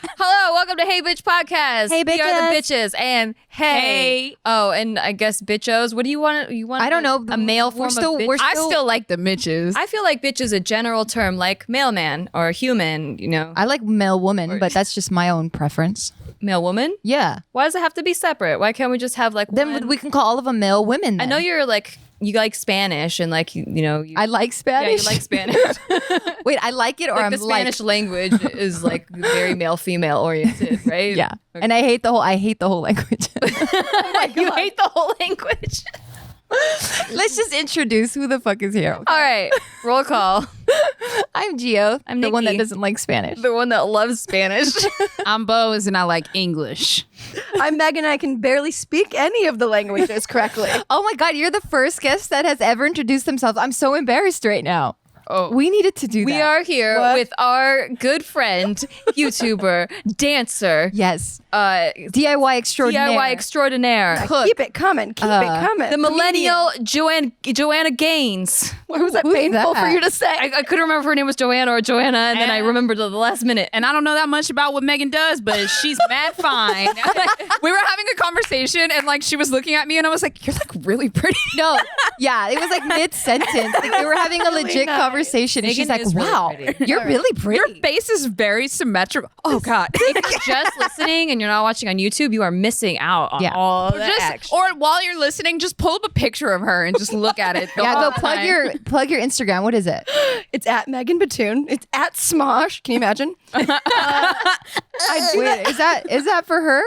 Hello, welcome to Hey Bitch Podcast. Hey, We are the bitches. bitches, and hey. Oh, and I guess bitchos. What do you want? You want? I don't know. A male form of bitch? I still like the Mitches. I feel like bitch is a general term, like mailman or human. You know, I like male woman, but that's just my own preference. male woman. Yeah. Why does it have to be separate? Why can't we just have like? Then one? we can call all of them male women. I then. know you're like you like Spanish and like you know. I like yeah, Spanish. you like Spanish. Wait, I like it, or like I'm the Spanish language is like very male female oriented, right? Yeah, Okay. and I hate the whole language. Oh my God. You hate the whole language. Let's just introduce who the fuck is here. All right, roll call. I'm Gio. I'm the one that Nikki. doesn't like Spanish. The one that loves Spanish. I'm Bose and I like English. I'm Megan. I can barely speak any of the languages correctly. Oh my God, you're the first guest that has ever introduced themselves. I'm so embarrassed right now. Oh, We needed to do that. We are here What? with our good friend, YouTuber, dancer, Yes. uh, DIY extraordinaire. DIY extraordinaire, cook, Keep it coming. Keep it coming. the millennial Joanna Gaines. Why was that Who's painful that? for you to say? I couldn't remember if her name was Joanna or Joanna, and then I remembered at the last minute. and I don't know that much about what Megan does, but she's mad fine. We were having a conversation and like she was looking at me and I was like, "You're like really pretty." No, yeah, it was like mid-sentence. Like they were having a legit nice. conversation, and Megan she's like, is really "Wow, pretty. you're really pretty." Your face is very symmetrical. Oh God. If you're just listening and you're not watching on YouTube, you are missing out on Yeah. all the Just action. or while you're listening, just pull up a picture of her and just look at it. the Yeah, whole go plug time. your Instagram. What is it? It's at Megan Batoon. It's at Smosh. Can you imagine? I do Wait, is that for her?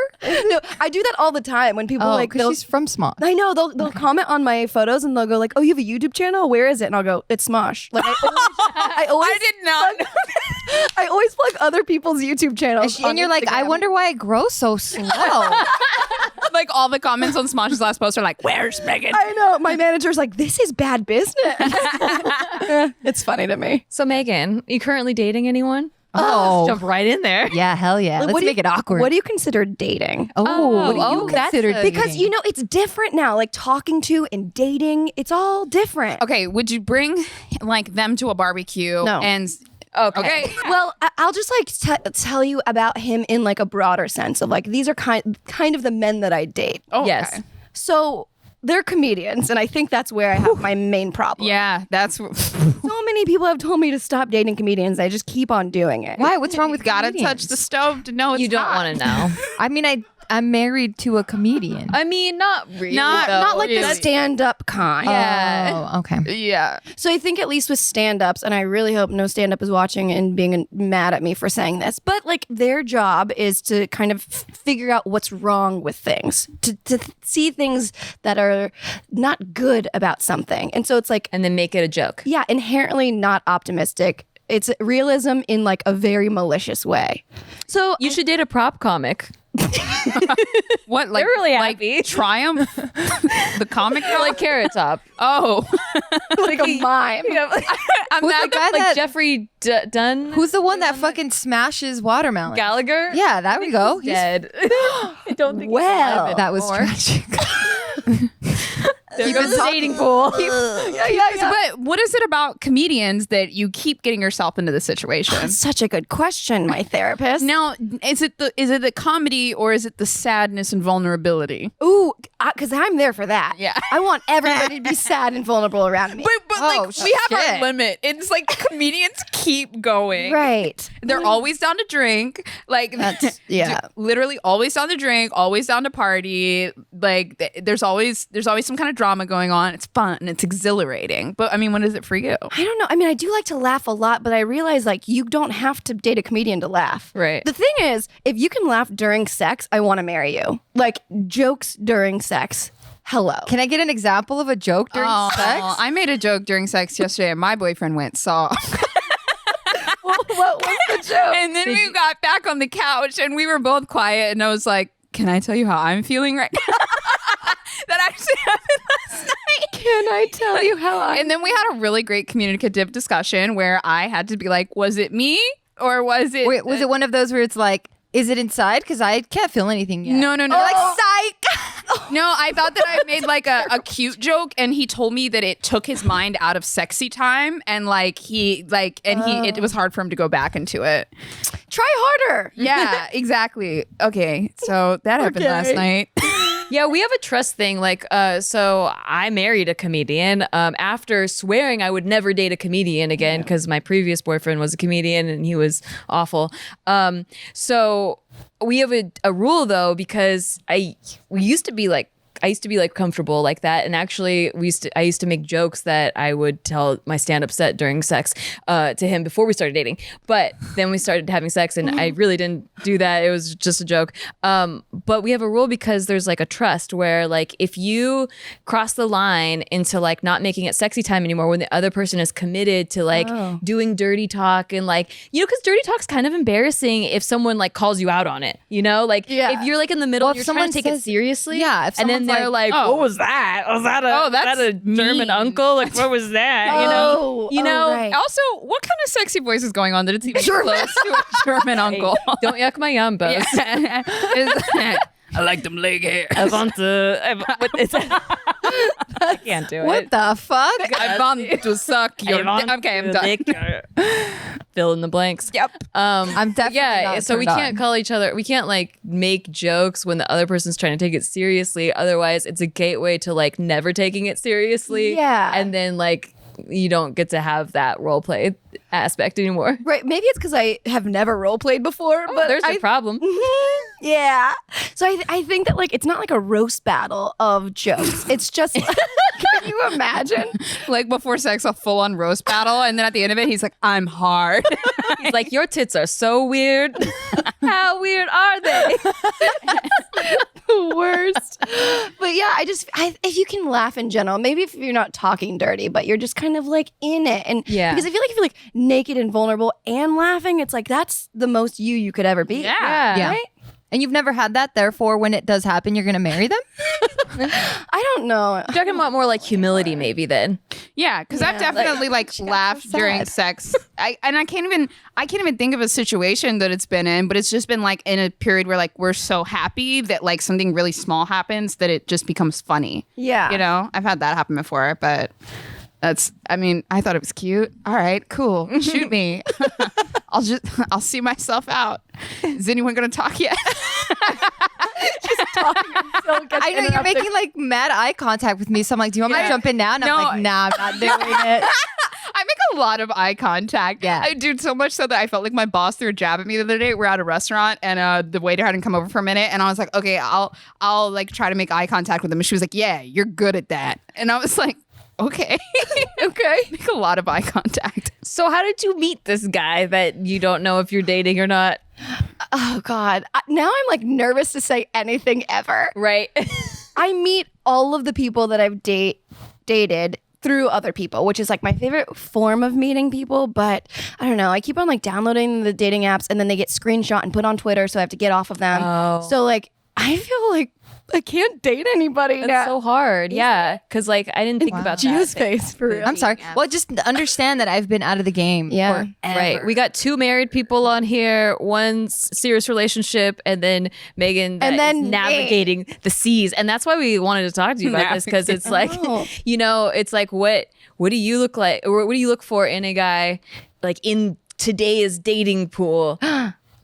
no, I do that all the time when people Oh, like 'cause they'll. she's from Small. I know they'll comment on my photos and they'll go like, "Oh, you have a YouTube channel? Where is it?" And I'll go, "It's Smosh." Like I always I did not. I always plug other people's YouTube channels. And you're like, I Instagram. wonder why I grow so slow. Like all the comments on Smosh's last post are like, "Where's Megan?" I know. My manager's like, "This is bad business." It's funny to me. So Megan, you currently dating anyone? Oh. Jump right in there. Yeah, hell yeah. Like, Let's what do make you- it awkward. What do you consider dating? what do you that's consider a- dating? Because you know it's different now. Like talking to and dating, it's all different. Okay, would you bring like them to a barbecue? No. And Okay. Well, I'll just like tell you about him in like a broader sense of like these are kind of the men that I date. oh, Yes. okay. So they're comedians, and I think that's where I have my main problem. Yeah, that's So many people have told me to stop dating comedians. I just keep on doing it. Why? What's wrong with gotta comedians? touch the stove to know it's You don't hot. want to know. I mean, I'm married to a comedian. I mean, not really. Not- though. Not like the really. stand-up kind. Yeah. Oh, okay. Yeah. So I think at least with stand-ups, and I really hope no stand-up is watching and being mad at me for saying this, but like their job is to kind of figure out what's wrong with things, to see things that are not good about something. And so it's like, And then make it a joke. yeah, inherently not optimistic. It's realism in like a very malicious way. So You should date a prop comic. What? Like They're really like happy. Triumph, the comic. Or like Carrot Top. Oh, like a mime. I'm Who's that the guy Like that? Jeffrey Dunn Who's the one that fucking smashes watermelon? Gallagher? Yeah, there we go. He's- Dead. I don't think he's Well, alive that was anymore. tragic. There goes the dating pool. But what is it about comedians that you keep getting yourself into this situation? That's such a good question, my therapist. Now, is it the comedy or is it the sadness and vulnerability? Ooh, because I'm there for that. Yeah. I want everybody to be sad and vulnerable around me. But Oh, like we have our shit. limit. It's like comedians keep going. Right. They're always down to drink. Like That's- yeah. literally always down to drink, always down to party. Like there's always some kind of drama going on. It's fun and it's exhilarating. But I mean, what is it for you? I don't know. I mean, I do like to laugh a lot, but I realize like you don't have to date a comedian to laugh. Right. The thing is, if you can laugh during sex, I want to marry you. Like jokes during sex. Hello. Can I get an example of a joke during sex? I made a joke during sex yesterday and my boyfriend went soft. what was the joke? And then we got back on the couch and we were both quiet and I was like, can I tell you how I'm feeling right now? That actually happened last night. Can I tell you how I? And then we had a really great communicative discussion where I had to be like, was it me or was it? Wait, was it one of those where it's like, is it inside? Because I can't feel anything yet. No. Like, psych. No, I thought that I made like a cute joke, and he told me that it took his mind out of sexy time, and it was hard for him to go back into it. Try harder. Yeah, exactly. Okay, so that happened last night. Yeah, we have a trust thing. Like, so I married a comedian after swearing I would never date a comedian again because my previous boyfriend was a comedian and he was awful. So we have a rule though, because I used to be like comfortable like that, and actually I used to make jokes that I would tell my stand-up set during sex to him before we started dating. But then we started having sex, and I really didn't do that. It was just a joke. But we have a rule because there's like a trust where like if you cross the line into like not making it sexy time anymore when the other person is committed to like doing dirty talk, and like, you know, because dirty talk's kind of embarrassing if someone like calls you out on it, you know, like if you're like in the middle and you're trying to take it seriously, if and then they're like, what was that? Was that a German uncle? Like, what was that? You know. Right. Also, what kind of sexy voice is going on that it's even close to a German uncle? Don't yuck my yambos. I like them leg hair. I want to. I can't do it. What the fuck? I want to suck your. Okay, I'm done. Fill in the blanks. Yep. I'm definitely not so we turned can't on. call each other. We can't like make jokes when the other person's trying to take it seriously. Otherwise, it's a gateway to like never taking it seriously. Yeah. And then like you don't get to have that role play aspect anymore. Right. Maybe it's because I have never role played before, but There's a problem. yeah. So I think that like it's not like a roast battle of jokes. It's just can you imagine? Like before sex, a full-on roast battle, and then at the end of it, he's like, "I'm hard." He's like, your tits are so weird. How weird are they? The worst. But yeah, if you can laugh in general, maybe if you're not talking dirty, but you're just kind of like in it. And because I feel like if you're like naked and vulnerable and laughing, it's like that's the most you could ever be. Yeah. Right? And you've never had that, therefore, when it does happen, you're going to marry them? I don't know. Talking about more like humility, maybe then. Yeah, because I've definitely like laughed during sex. I can't even think of a situation that it's been in, but it's just been like in a period where like we're so happy that like something really small happens that it just becomes funny. Yeah. You know, I've had that happen before, but I thought it was cute. All right, cool. Shoot me. I'll see myself out. Is anyone going to talk yet? I know you're making like mad eye contact with me, so I'm like, do you want me to jump in now? And I'm like, nah, I'm not doing it. I make a lot of eye contact. Yeah. I do so much so that I felt like my boss threw a jab at me the other day. We're at a restaurant and the waiter hadn't come over for a minute, and I was like, okay, I'll like try to make eye contact with him. And she was like, yeah, you're good at that. And I was like, okay. Okay. Make a lot of eye contact. So how did you meet this guy that you don't know if you're dating or not? Oh God. Now I'm like nervous to say anything ever. Right. I meet all of the people that I've dated through other people, which is like my favorite form of meeting people. But I don't know. I keep on like downloading the dating apps and then they get screenshot and put on Twitter. So I have to get off of them. Oh. So like, I feel like I can't date anybody now. That's so hard. Yeah. Because like I didn't think about Gio's that. face for real. I'm sorry. Well, just understand that I've been out of the game. Yeah. Right. We got 2 married people on here, one serious relationship, and then Megan that And then is navigating the seas. And that's why we wanted to talk to you about this, because it's like, you know, it's like what do you look like, or what do you look for in a guy like in today's dating pool?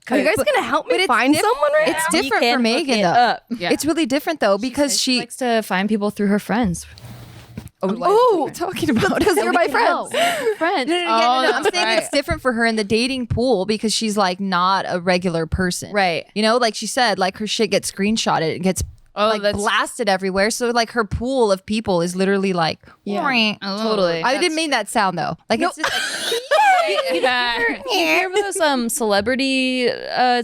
Are you guys gonna help me find someone right now? It's different for Megan, though. It's really different, though, because she likes to find people through her friends. talking about because you're my friends. Friends. No. I'm saying it's different for her in the dating pool because she's like not a regular person. Right. You know, like she said, like her shit gets screenshotted and gets blasted everywhere. So like her pool of people is literally like, Totally. I didn't mean that sound though. Like it's just like, You hear of those celebrity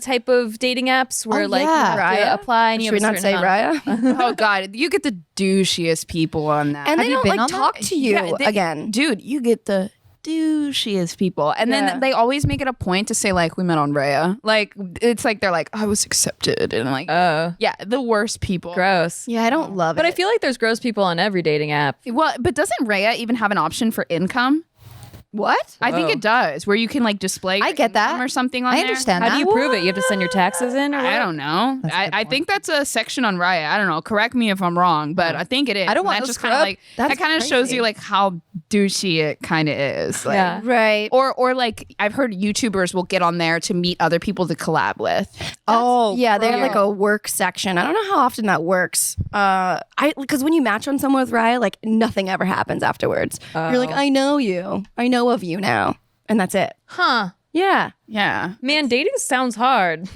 type of dating apps where like you have to apply and you Should we have a not certain say amount- Raya? Oh God, you get the douchiest people on that. And Have they you don't been like on talk that? to you Yeah, again. Dude, you get the douchiest people. And then they always make it a point to say like, we met on Raya. Like, it's like they're like, I was accepted. And like, yeah, the worst people. Gross. Yeah, I don't love But it. I feel like there's gross people on every dating app. Well, but doesn't Raya even have an option for income? What? I think it does, where you can like display. I get that. income or something on I there. understand How that. do you prove it? You have to send your taxes in, or what? I don't know. That's a good I point. think that's a section on Riot. I don't know. Correct me if I'm wrong, but I think it is. I don't And want that no just kind of scrub. like That's that kind of shows crazy. you like how douchey it kind of is. Like, Yeah. Right. Or like I've heard YouTubers will get on there to meet other people to collab with. Yeah, they have like a work section. I don't know how often that works. Because when you match on someone with Riot, like nothing ever happens afterwards. You're like, I know you. I know of you now. And that's it. Huh. Yeah. Yeah. Man, dating sounds hard.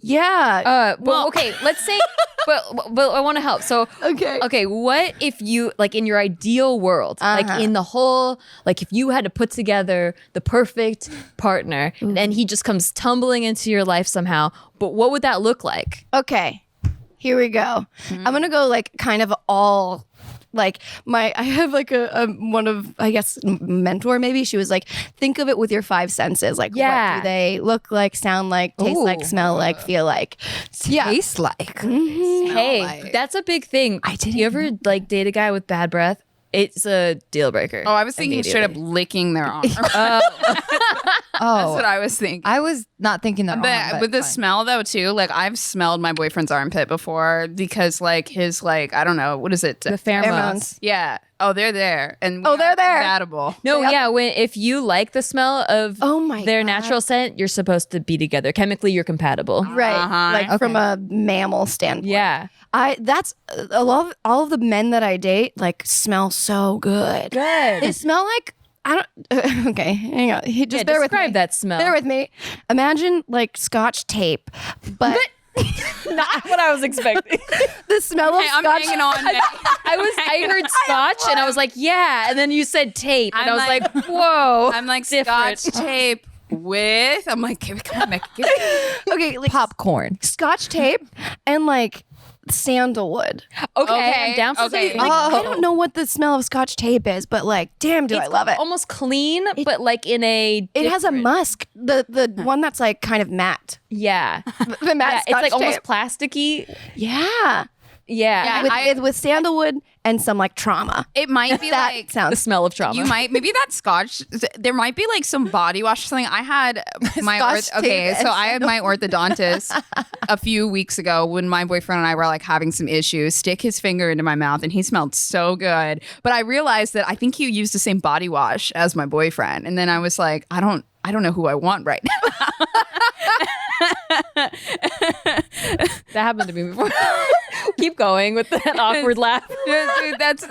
Yeah. But okay, let's say, but I want to help. So, okay, what if you, like in your ideal world, like in the whole, like if you had to put together the perfect partner and he just comes tumbling into your life somehow, but what would that look like? Okay. Here we go. I'm going to go like kind of all like I have like a one of, I guess, mentor maybe. She was like, think of it with your 5 senses. Like, Yeah. what do they look like, sound like, taste like, smell like, feel like? Yeah. Taste like. Hey, that's a big thing. You ever like date a guy with bad breath? It's a deal breaker. Oh, I was thinking straight up licking their arm. That's what I was thinking. I was not thinking that. But with the smell though too, like I've smelled my boyfriend's armpit before because like his like I don't know what is it? The pheromones. Yeah. Oh, they're there. And Oh, they're there. Compatible. No, yeah. If you like the smell of their natural scent, you're supposed to be together. Chemically, you're compatible. Right. Like from a mammal standpoint. Yeah. That's a lot of, all of the men that I date like smell so good. They smell like I don't. Okay, hang on. Just bear with me. Describe that smell. Bear with me. Imagine like Scotch tape, but Not what I was expecting. the smell of Hey, I'm Scotch. hanging on. I heard Scotch and I was like, yeah, and then you said tape, and I was like, whoa. I'm like different. Scotch tape with. I'm like, come on, Mick. Okay, like popcorn. Scotch tape and like sandalwood. Okay, I'm down for okay. something. Like, I don't know what the smell of Scotch tape is, but like, damn, do I love it. Almost clean, but like in a. It has a different- musk. The one that's like kind of matte. Yeah. The matte Yeah, it's Scotch like almost tape. plasticky. Yeah. Yeah. With sandalwood and some like trauma. It might be That like The sounds. smell of trauma. you might maybe that Scotch. There might be like some body wash or something. I had my Scotch okay, tape so and I had my orthodontist a few weeks ago when my boyfriend and I were like having some issues. Stick his finger into my mouth and he smelled so good. But I realized that I think he used the same body wash as my boyfriend, and then I was like, I don't know who I want right now. That happened to me before. Keep going with that awkward laugh. Dude, that's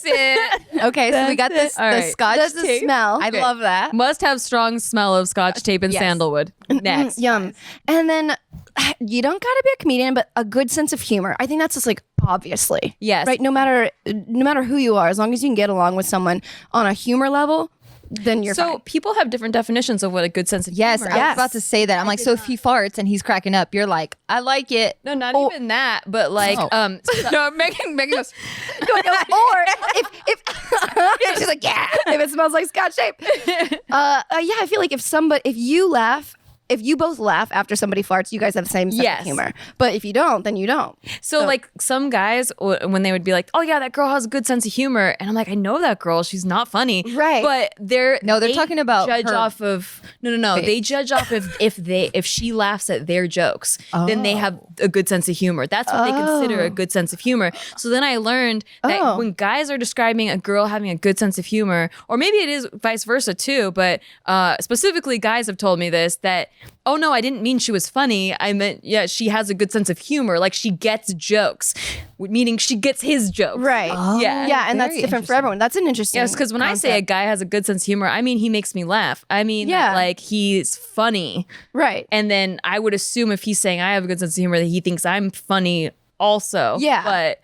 it. Okay, so we got this All the right. Scotch That's the tape. smell. I love that. Must have strong smell of Scotch tape and Yes. sandalwood. Next. Yum. And then you don't gotta be a comedian, but a good sense of humor. I think that's just like obviously. Yes. Right. No matter who you are, as long as you can get along with someone on a humor level, then you're So fine. people have different definitions of what a good sense of Yes, humor I was is. about to say that. I'm like, so if he farts and he's cracking up, you're like, I like it. No, not even that, but like Oh. No, Megan goes, or if she's like, yeah, if it smells like Scotch tape. I feel like if you both laugh after somebody farts, you guys have the same sense Yes. of humor. But if you don't, then you don't. So like some guys, when they would be like, "Oh yeah, that girl has a good sense of humor," and I'm like, "I know that girl. She's not funny." Right. But they're they're talking about judge her off of no. They judge off if she laughs at their jokes, then they have a good sense of humor. That's what they consider a good sense of humor. So then I learned that when guys are describing a girl having a good sense of humor, or maybe it is vice versa too, but specifically guys have told me this that. Oh no, I didn't mean she was funny. I meant, yeah, she has a good sense of humor. Like she gets jokes, meaning she gets his jokes. Right. Yeah. Yeah, and that's very different for everyone. That's an interesting. Yes, because when I say a guy has a good sense of humor, I mean he makes me laugh. I mean, Yeah. like he's funny. right. And then I would assume if he's saying I have a good sense of humor that he thinks I'm funny also. Yeah. But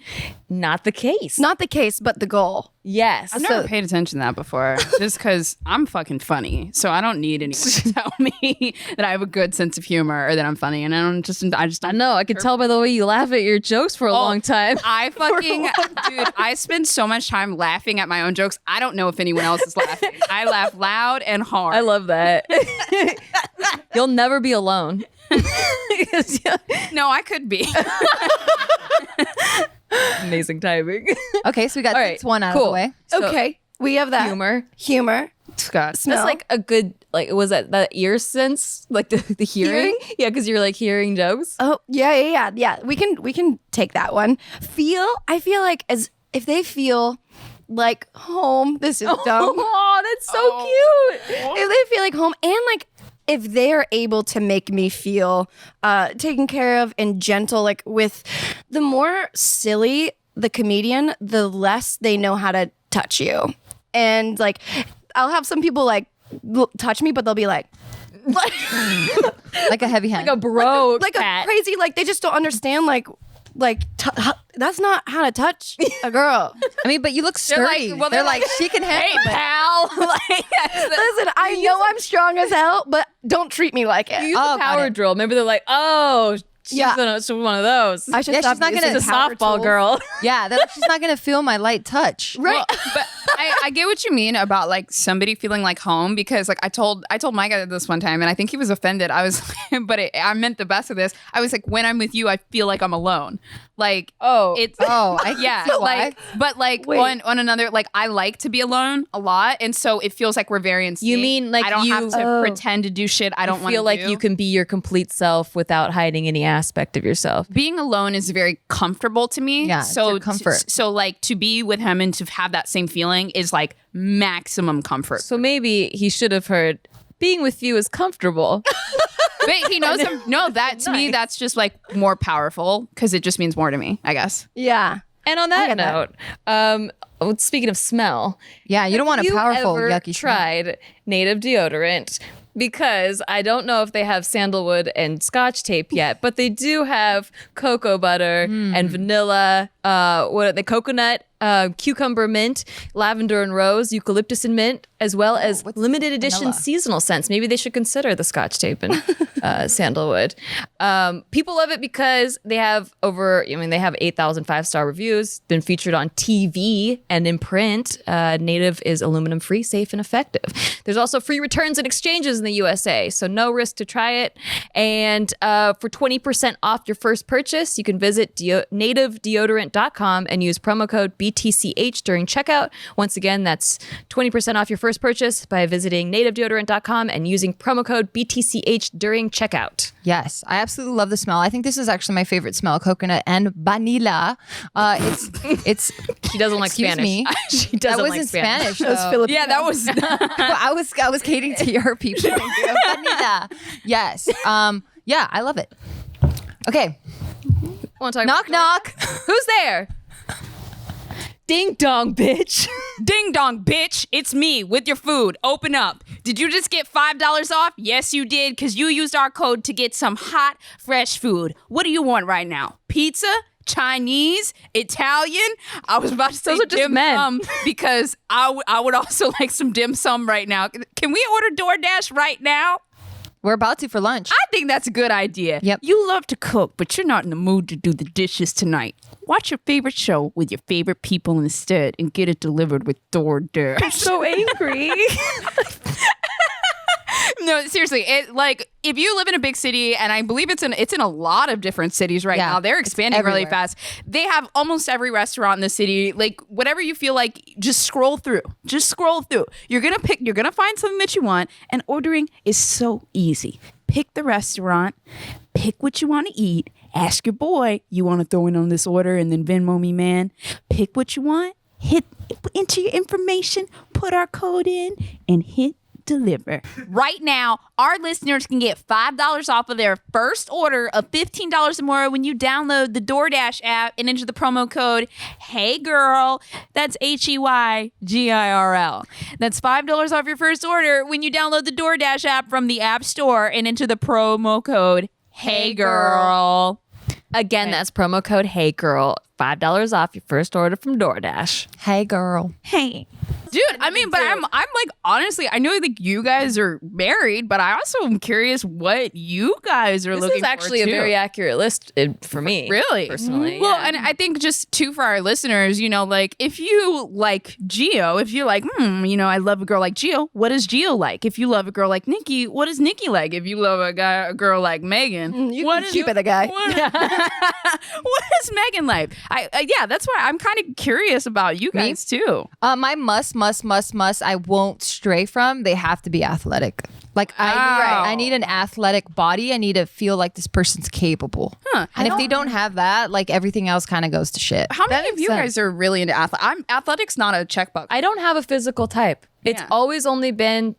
not the case. Not the case, but the goal. Yes. I've never paid attention to that before, just because I'm fucking funny, so I don't need anyone to tell me that I have a good sense of humor or that I'm funny, and I just I know. I can tell by the way you laugh at your jokes for a long time. I fucking dude, I spend so much time laughing at my own jokes. I don't know if anyone else is laughing. I laugh loud and hard. I love that. You'll never be alone. No, I could be. Amazing timing. Okay, so we got All right, this one out of the cool. way. So- Okay. We have that. Humor. Scott. Smell. That's like a good, like, was that ear sense? Like the hearing? Yeah, because you're like hearing jokes. Oh, yeah. We can take that one. I feel like as if they feel like home. This is dumb. Oh, that's so cute. If they feel like home, and like if they are able to make me feel taken care of and gentle, like with the more silly the comedian, the less they know how to touch you. And like, I'll have some people like touch me, but they'll be like Like a heavy hand. Like a bro like cat. a crazy, like they just don't understand that's not how to touch a girl. I mean, but you look sturdy. They're like, she can handle it. Pal. Listen, I know I'm strong as hell, but don't treat me like it. Use the power drill. Maybe they're like, oh, she's one of those. I should Yeah, stop she's not using gonna- She's a power softball tools. girl. Yeah, they're like, she's not going to feel my light touch. Right. But I get what you mean about like somebody feeling like home, because like I told Micah this one time and I think he was offended. I was, I meant the best of this. I was like, when I'm with you, I feel like I'm alone. Like, it's I yeah, see why. like, but like Wait. on another, like I like to be alone a lot, and so it feels like we're very in sync. You mean, like, I don't have you- to pretend to do shit I don't want to feel like do. you can be your complete self without hiding any aspect of yourself. Being alone is very comfortable to me. Yeah, it's so your comfort. So like to be with him and to have that same feeling is like maximum comfort. So maybe he should have heard, being with you is comfortable. But he knows him. No, that to me, that's just like more powerful because it just means more to me, I guess. Yeah. And on that note, speaking of smell, Yeah, you don't want a powerful, ever yucky smell. tried native deodorant? Because I don't know if they have sandalwood and Scotch tape yet, but they do have cocoa butter and vanilla, coconut, cucumber mint, lavender and rose, eucalyptus and mint, as well as limited edition vanilla? seasonal scents. Maybe they should consider the Scotch tape and sandalwood. People love it because they have they have 8,000 5-star reviews, been featured on TV and in print. Native is aluminum free, safe, and effective. There's also free returns and exchanges in the USA, so no risk to try it. And for 20% off your first purchase, you can visit nativedeodorant.com and use promo code BTCH during checkout. Once again, that's 20% off your first purchase by visiting nativedeodorant.com and using promo code BTCH during checkout. Yes, I absolutely love the smell. I think this is actually my favorite smell, coconut and vanilla. It's She doesn't like Excuse Spanish. me. She that doesn't wasn't like Spanish. Spanish. That's though. Filipino. Yeah, that was. I was catering to your people. Vanilla. Yes. Yeah, I love it. Okay. Want to talk Knock about- knock. Who's there? Ding dong, bitch. Ding dong, bitch. It's me with your food. Open up. Did you just get $5 off? Yes, you did, because you used our code to get some hot, fresh food. What do you want right now? Pizza? Chinese? Italian? I was about to say Those are just dim men. sum because I would also like some dim sum right now. Can we order DoorDash right now? We're about to for lunch. I think that's a good idea. Yep. You love to cook, but you're not in the mood to do the dishes tonight. Watch your favorite show with your favorite people instead and get it delivered with DoorDash. So angry. No, seriously, it like if you live in a big city, and I believe it's in a lot of different cities right Yeah, now. They're it's expanding really everywhere. fast. They have almost every restaurant in the city. Like whatever you feel like, just scroll through. Just scroll through. You're gonna find something that you want, and ordering is so easy. Pick the restaurant, pick what you want to eat, ask your boy, you want to throw in on this order, and then Venmo me, man. Pick what you want, enter your information, put our code in, and hit deliver. Right now, our listeners can get $5 off of their first order of $15 or more when you download the DoorDash app and enter the promo code HeyGirl. That's HEYGIRL. That's $5 off your first order when you download the DoorDash app from the App Store and enter the promo code HeyGirl. Again, that's promo code HeyGirl. $5 off your first order from DoorDash. Hey, girl. Hey. Dude, I mean, but I'm like, honestly, I know like you guys are married, but I also am curious what you guys are This looking is actually for a too. very accurate list for me. Really? Personally. Well, yeah. and I think just too for our listeners, you know, like if you like Gio, if you're like, you know, I love a girl like Gio, what is Gio like? If you love a girl like Nikki, what is Nikki like? If you love a girl like Megan, You what can is keep it a guy. What is Megan like? Yeah, that's why I'm kind of curious about you guys too. My must, I won't stray from. They have to be athletic. Like I need an athletic body. I need to feel like this person's capable. And if they don't have that, like everything else kind of goes to shit. How many of you guys are really into athletics? Not a checkbox. I don't have a physical type. It's always only been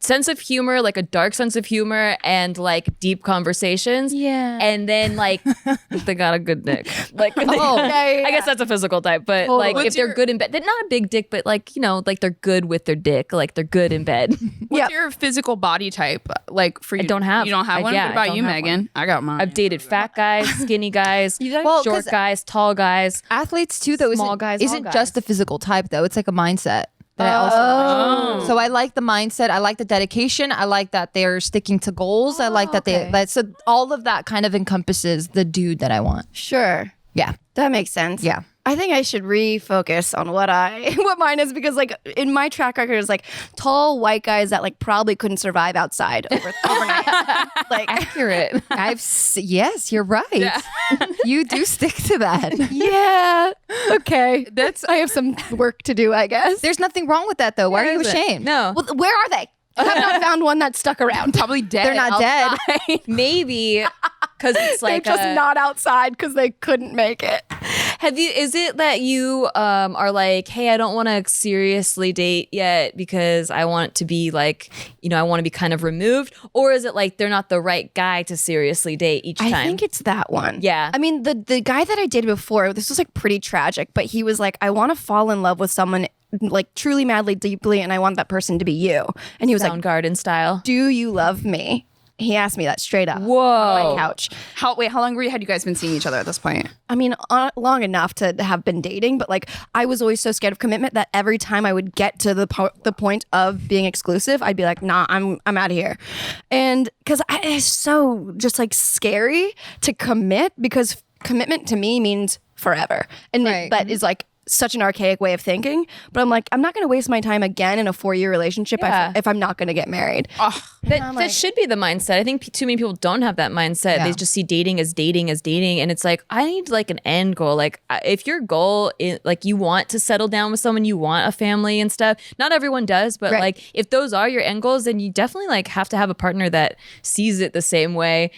sense of humor, like a dark sense of humor, and like deep conversations. Yeah. And then like they got a good dick. Like I guess that's a physical type, but like if they're good in bed, they're not a big dick, but like, you know, like they're good with their dick, like they're good in bed. What's your physical body type? Like for you? I don't have. You don't have one? What about you, Megan? One. I got mine. I've dated fat guys, skinny guys, short guys, tall guys. Athletes too, though, small guys, isn't just the physical type though. It's like a mindset. That I also like. So I like the mindset. I like the dedication. I like that they're sticking to goals. I like that so all of that kind of encompasses the dude that I want. Sure. Yeah. That makes sense. Yeah. I think I should refocus on what mine is, because like in my track record is like tall white guys that like probably couldn't survive outside overnight. Like accurate. Yes, you're right. Yeah. You do stick to that. Yeah. Okay. I have some work to do, I guess. There's nothing wrong with that though. Why are you ashamed? No. Well, where are they? I have not found one that stuck around. Probably dead. They're not dead. Maybe because it's like they're just not outside because they couldn't make it. Is it that you are like, hey, I don't want to seriously date yet because I want to be like, you know, I want to be kind of removed? Or is it like they're not the right guy to seriously date each time? I think it's that one. Yeah. I mean, the guy that I dated before, this was like pretty tragic, but he was like, I want to fall in love with someone like truly, madly, deeply, and I want that person to be you. And he was like, Soundgarden style. do you love me? He asked me that straight up. Whoa. On my couch. How long had you guys been seeing each other at this point? I mean, long enough to have been dating, but like I was always so scared of commitment that every time I would get to the point of being exclusive, I'd be like, nah, I'm out of here. And because it's so just like scary to commit, because commitment to me means forever. And that is like such an archaic way of thinking, but I'm like, I'm not going to waste my time again in a 4-year relationship if I'm not going to get married. That should be the mindset. I think too many people don't have that mindset. Yeah. They just see dating as dating, and it's like, I need like an end goal. Like if your goal is like you want to settle down with someone, you want a family and stuff. Not everyone does, but like if those are your end goals, then you definitely like have to have a partner that sees it the same way.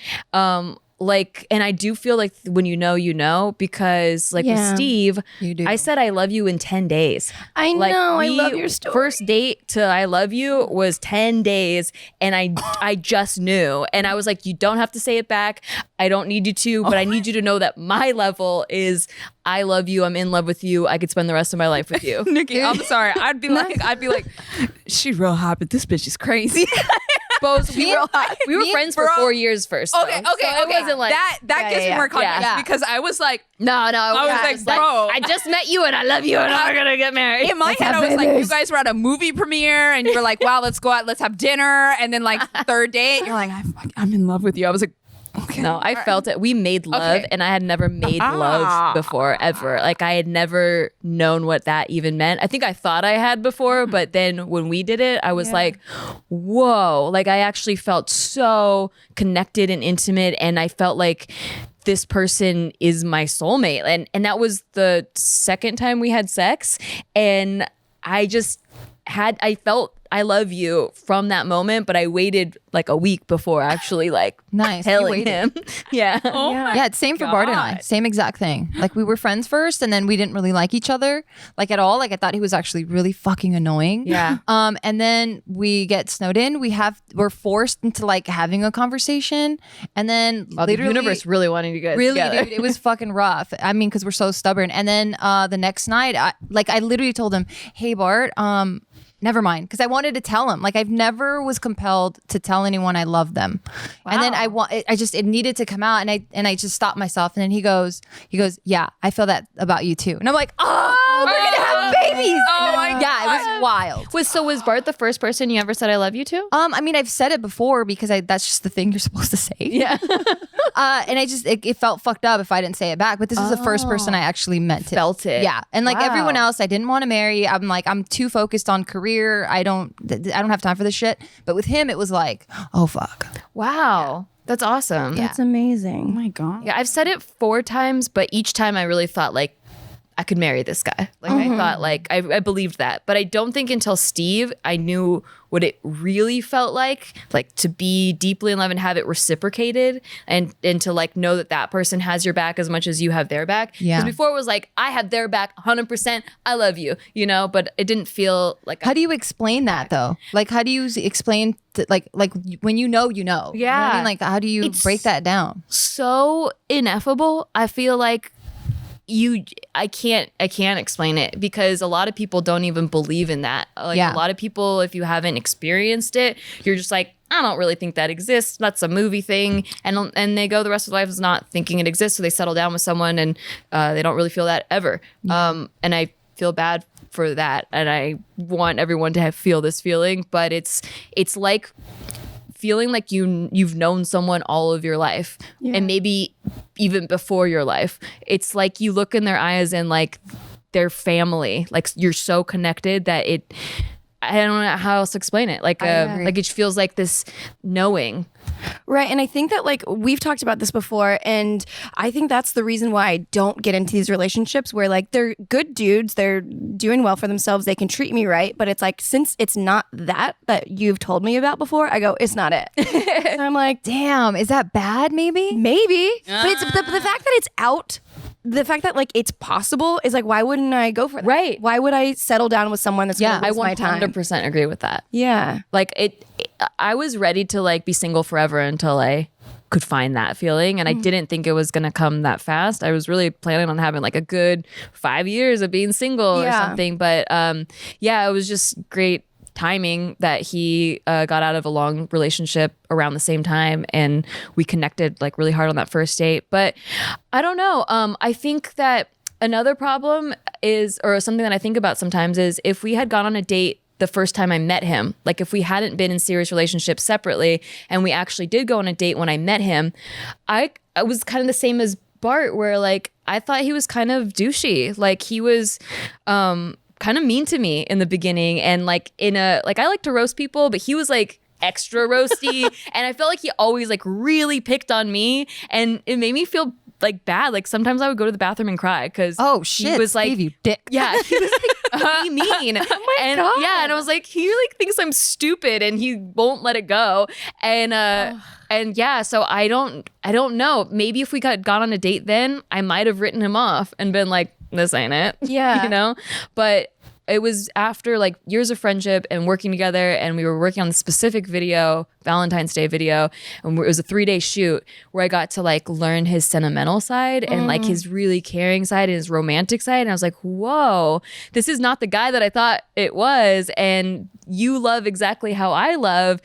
Like, and I do feel like when you know, because like with Steve, I said I love you in 10 days. I know, I love your story. First date to I love you was 10 days, and I just knew. And I was like, you don't have to say it back. I don't need you to, but I need you to know that my level is I love you. I'm in love with you. I could spend the rest of my life with you. Nikki, I'm sorry. I'd be like, she's real hot, but this bitch is crazy. Both we were friends for 4 years first. Okay. So it wasn't like that gives me more context because I was like, I was like, bro, I just met you and I love you and we're gonna get married. In my head, I was like, you guys were at a movie premiere and you were like, wow, let's go out, let's have dinner, and then like third date, you're like, I'm in love with you. I was like, okay. No, I felt it. We made love, and I had never made love before, ever. Like I had never known what that even meant. I think I thought I had before, but then when we did it, I was like, whoa. Like I actually felt so connected and intimate, and I felt like this person is my soulmate. And that was the second time we had sex, and I felt I love you from that moment, but I waited like a week before actually like telling him. Yeah. Yeah, it's same for Bart and I. Same exact thing. Like we were friends first, and then we didn't really like each other like at all. Like I thought he was actually really fucking annoying. Yeah. And then we get snowed in. we're forced into like having a conversation, and then literally the universe really wanted you guys together. Dude, it was fucking rough. I mean, because we're so stubborn. And then the next night, I literally told him, "Hey Bart, never mind," because I wanted to tell him. Like I've never was compelled to tell anyone I love them. Wow. And then it needed to come out, and I just stopped myself. And then he goes, yeah, I feel that about you too. And I'm like, oh, we're gonna have babies. Oh my God. Yeah, it was wild. Was Bart the first person you ever said I love you to? I mean, I've said it before because that's just the thing you're supposed to say. Yeah. And I just it felt fucked up if I didn't say it back. But this is the first person I actually meant it. Felt it. Yeah. And like everyone else, I didn't want to marry. I'm too focused on career. I don't have time for this shit. But with him, it was like, oh fuck. Wow. That's awesome. Yeah. That's amazing. Oh my God. Yeah, I've said it 4 times, but each time I really thought like I could marry this guy. Like I thought like I believed that. But I don't think until Steve I knew what it really felt like to be deeply in love and have it reciprocated and to like know that that person has your back as much as you have their back. Yeah. Because before it was like I have their back 100%. I love you, you know, but it didn't feel like How do you explain that though? Like, how do you explain to, like when you know, you know? You know what I Yeah. mean? Like, how do you break that down? so ineffable. I feel like I can't explain it because a lot of people don't even believe in that. Like Yeah. a lot of people, if you haven't experienced it, you're just like, I don't really think that exists. That's a movie thing. And they go the rest of their life is not thinking it exists. So they settle down with someone and they don't really feel that ever. And I feel bad for that. And I want everyone to feel this feeling, but it's like feeling like you've known someone all of your life and maybe even before your life. It's like you look in their eyes and like they're family. Like you're so connected that I don't know how else to explain it. Like it feels like this knowing. Right. And I think that like we've talked about this before, and I think that's the reason why I don't get into these relationships where like they're good dudes, they're doing well for themselves, they can treat me right, but it's like since it's not that you've told me about before, I go, it's not it. And I'm like, Damn, is that bad? Maybe. maybe. But it's the fact that it's out. The fact that like it's possible is like, why wouldn't I go for that? Right. Why would I settle down with someone that's Yeah, gonna waste my time? 100% agree with that. Yeah. Like I was ready to like be single forever until I could find that feeling. And I didn't think it was going to come that fast. I was really planning on having like a good 5 years of being single or something. But yeah, it was just great timing that he got out of a long relationship around the same time and we connected like really hard on that first date. But I don't know. I think that another problem is, or something that I think about sometimes is if we had gone on a date the first time I met him, like if we hadn't been in serious relationships separately and we actually did go on a date when I met him, I was kind of the same as Bart where like I thought he was kind of douchey. Like he was kind of mean to me in the beginning and like I like to roast people, but he was like extra roasty and I felt like he always like really picked on me and it made me feel like bad. Like sometimes I would go to the bathroom and cry because Shit, he was like, Steve, you dick. yeah, he was like really mean. Oh my God. Yeah, and I was like, he like thinks I'm stupid and he won't let it go. And yeah, so I don't know. Maybe if we got on a date then, I might have written him off and been like, this ain't it. Yeah. You know? But it was after like years of friendship and working together, and we were working on the specific video, Valentine's Day video, and it was a 3-day shoot where I got to like learn his sentimental side and like his really caring side and his romantic side. And I was like, whoa, this is not the guy that I thought it was. And you love exactly how I love.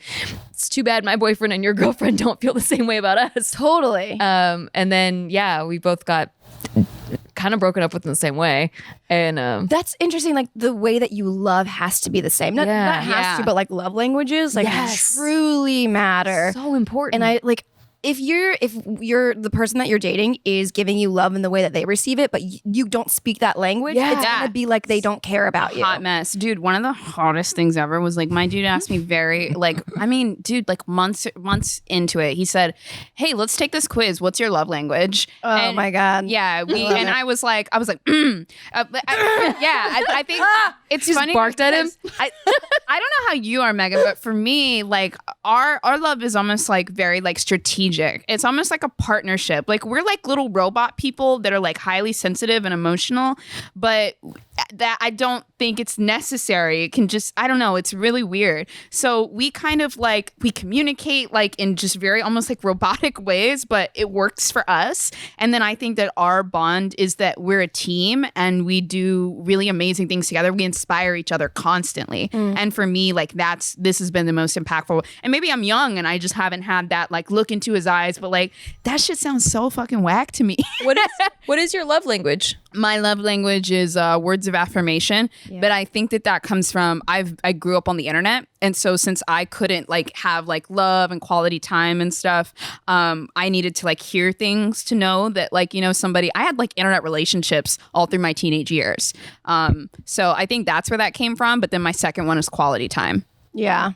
It's too bad my boyfriend and your girlfriend don't feel the same way about us. Totally. And then, yeah, we both got kind of broken up with in the same way. And That's interesting. Like the way that you love has to be the same. Not has to, but like love languages like truly matter. so important. And I like if you're the person that you're dating is giving you love in the way that they receive it, but you don't speak that language, it's gonna be like they don't care about you. Hot mess. Dude, one of the hottest things ever was like my dude asked me very like, I mean, dude, like months into it, he said, hey, let's take this quiz. What's your love language? Oh my God. Yeah. I was like, I think it's funny. Barked at him. I don't know how you are, Megan, but for me, like our love is almost like very like strategic. It's almost like a partnership. Like we're like little robot people that are like highly sensitive and emotional, but that I don't think it's necessary. It can just, I don't know, it's really weird. So we kind of like, we communicate like in just very almost like robotic ways, but it works for us. And then I think that our bond is that we're a team and we do really amazing things together. We inspire each other constantly. And for me, like this has been the most impactful. And maybe I'm young and I just haven't had that like look into his eyes, but like that shit sounds so fucking whack to me. What is your love language? My love language is words of affirmation, but I think that comes from I grew up on the internet, and so since I couldn't like have like love and quality time and stuff, I needed to like hear things to know that like, you know, somebody, I had like internet relationships all through my teenage years, so I think that's where that came from. But then my second one is quality time. Yeah.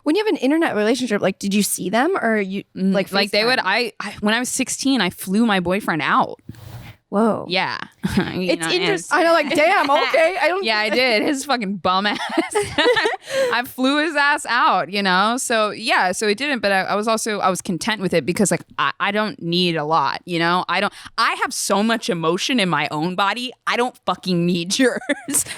When you have an internet relationship, like, did you see them or you like they would. FaceTime? I when I was 16, I flew my boyfriend out. Whoa. Yeah, It's interesting. I know, like, damn, okay. I don't. Yeah, I did. His fucking bum ass. I flew his ass out, you know? So yeah, so it didn't, but I was content with it because like I don't need a lot, you know? I have so much emotion in my own body. I don't fucking need yours.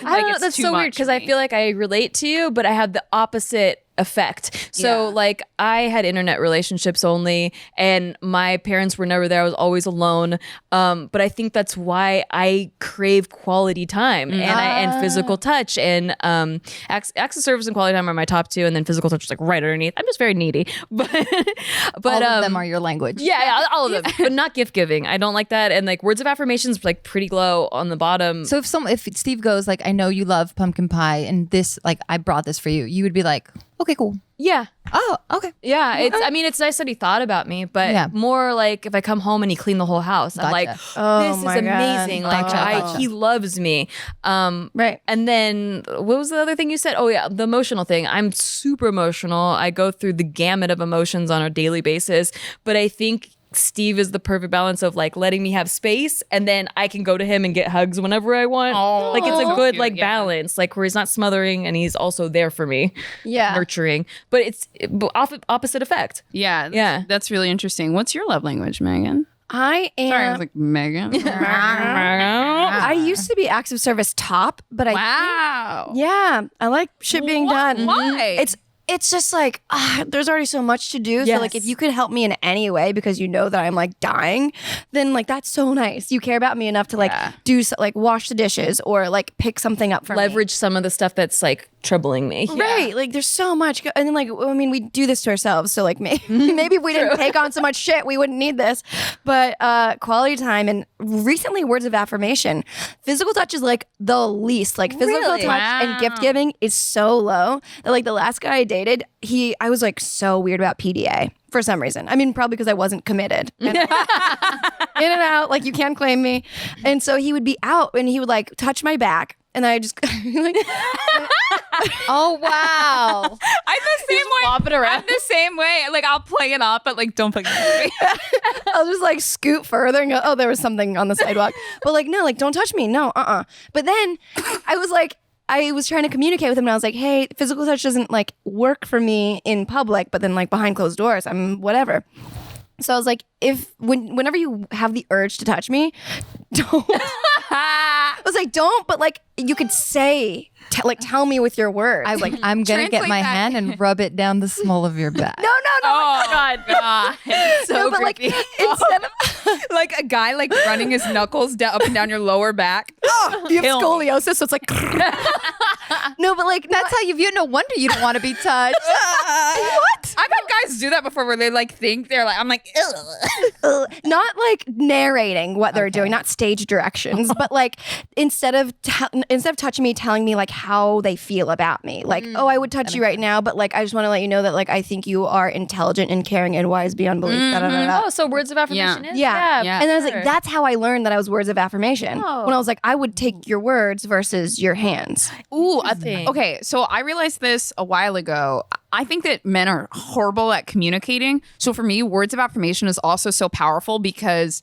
I don't know. That's so weird because I feel like I relate to you, but I have the opposite effect. So like I had internet relationships only and my parents were never there. I was always alone. But I think that's why I crave quality time and physical touch and acts of service and quality time are my top two, and then physical touch is like right underneath. I'm just very needy. But all of them are your language. Yeah, all of them. But not gift giving. I don't like that. And like words of affirmations like pretty low on the bottom. So if Steve goes like, I know you love pumpkin pie and this, like, I brought this for you, you would be like, okay, cool. Yeah. Oh, okay. Yeah, it's nice that he thought about me, but more like if I come home and he cleaned the whole house, I'm like, this is my God. amazing. Like he loves me. Right. And then what was the other thing you said? Oh yeah, the emotional thing. I'm super emotional. I go through the gamut of emotions on a daily basis, but I think Steve is the perfect balance of like letting me have space and then I can go to him and get hugs whenever I want. Like it's a good like balance, like where he's not smothering and he's also there for me. Yeah. Nurturing. But it's opposite effect. Yeah. That's really interesting. What's your love language, Megan? I am. Sorry, I was like, Megan. I used to be acts of service top, but I I like shit being done. Why? It's just like there's already so much to do. So like if you could help me in any way because you know that I'm like dying, then like that's so nice. You care about me enough to like do like wash the dishes or like pick something up for Leverage some of the stuff that's like troubling me. Right. Like there's so much. And then like, I mean, we do this to ourselves. So like maybe if we didn't take on so much shit, we wouldn't need this. But quality time and recently words of affirmation. Physical touch is like the least. Like physical touch and gift giving is so low that like the last guy I dated, I was like so weird about PDA for some reason. I mean, probably because I wasn't committed. And in and out, like you can't claim me. And so he would be out and he would like touch my back. And I just like, oh wow! I'm the same way. I'm the same way. Like I'll play it off, but like don't fucking touch me. I'll just like scoot further and go, oh, there was something on the sidewalk. But like, no, like don't touch me. No, But then I was trying to communicate with him and I was like, hey, physical touch doesn't like work for me in public, but then like behind closed doors, I'm whatever. So I was like, whenever you have the urge to touch me, don't. I was like, don't, but like you could say, tell me with your words. I was like, I'm gonna get my hand and rub it down the small of your back. No. Oh God. So no, but like instead of like a guy like running his knuckles up and down your lower back. you have scoliosis, so it's like no, but like that's how you view it. No wonder you don't want to be touched. What? I've had guys do that before where they like think they're like, I'm like, not like narrating what they're doing, not stage directions, but like instead of touching me, telling me like how they feel about me. Like, oh, I would touch you right now, but like I just want to let you know that like I think you are intelligent and caring and wise beyond belief. Oh, so words of affirmation is? Yeah. And I was like, that's how I learned that I was words of affirmation. Oh. When I was like, I would take your words versus your hands. Ooh, okay. So I realized this a while ago. I think that men are horrible at communicating. So for me, words of affirmation is also so powerful because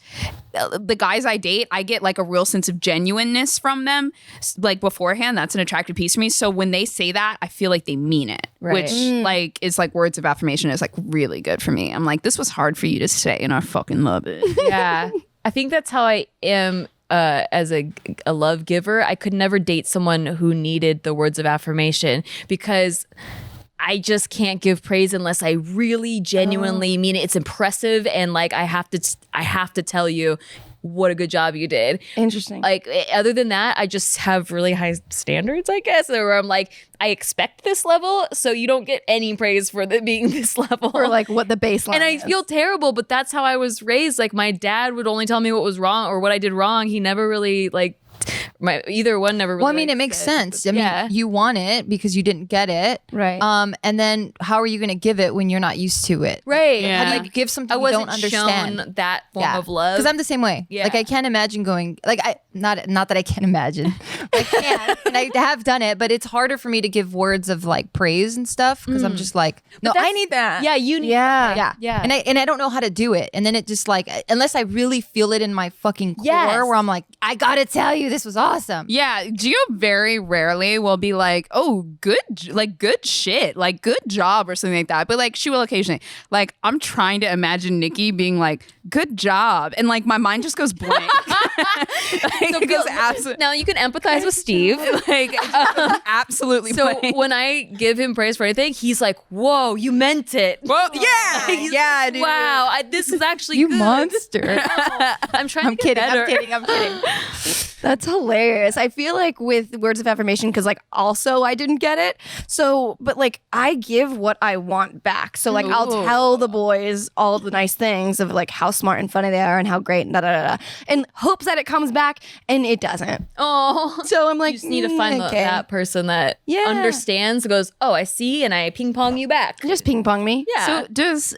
the guys I date, I get like a real sense of genuineness from them. Like beforehand, that's an attractive piece for me. So when they say that, I feel like they mean it, which like is like words of affirmation is like really good for me. I'm like, this was hard for you to say and I fucking love it. Yeah. I think that's how I am. As a love giver, I could never date someone who needed the words of affirmation because I just can't give praise unless I really genuinely mean it. It's impressive and like I have to tell you what a good job you did. Interesting. Like other than that, I just have really high standards, I guess, where I'm like, I expect this level, so you don't get any praise for being this level. Or like what the baseline and I is. feel terrible, but that's how I was raised. Like my dad would only tell me what was wrong or what I did wrong. He never really like either one never really. Well, I mean, it makes sense. I mean, you want it because you didn't get it, right? And then how are you going to give it when you're not used to it, right? How do you give something you don't understand? Shown that form of love because I'm the same way. Yeah. Like I can't imagine going like not that I can't imagine. I can, and I have done it, but it's harder for me to give words of like praise and stuff because I'm just like, no, I need that. Yeah, you need Yeah. Yeah. And I don't know how to do it. And then it just like, unless I really feel it in my fucking core where I'm like, I gotta tell you, this was awesome. Yeah, Gio very rarely will be like, "Oh, good shit, like good job" or something like that. But like she will occasionally. Like I'm trying to imagine Nikki being like, "Good job," and like my mind just goes blank. Now you can empathize with Steve. Like absolutely. So blank. when I give him praise for anything, he's like, "Whoa, you meant it." Well, yeah, He's yeah, like, dude. wow, this is actually You good. monster. I'm trying I'm to get kidding. better. I'm kidding. That's hilarious. I feel like with words of affirmation, because like also I didn't get it. So, but like I give what I want back. So like I'll tell the boys all the nice things of like how smart and funny they are and how great and da da da, and hopes that it comes back, and it doesn't. Oh, So I'm like, you just need to find okay. that person that Yeah. understands, goes, "Oh, I see," and I ping pong you back. Just ping pong me. Yeah. So does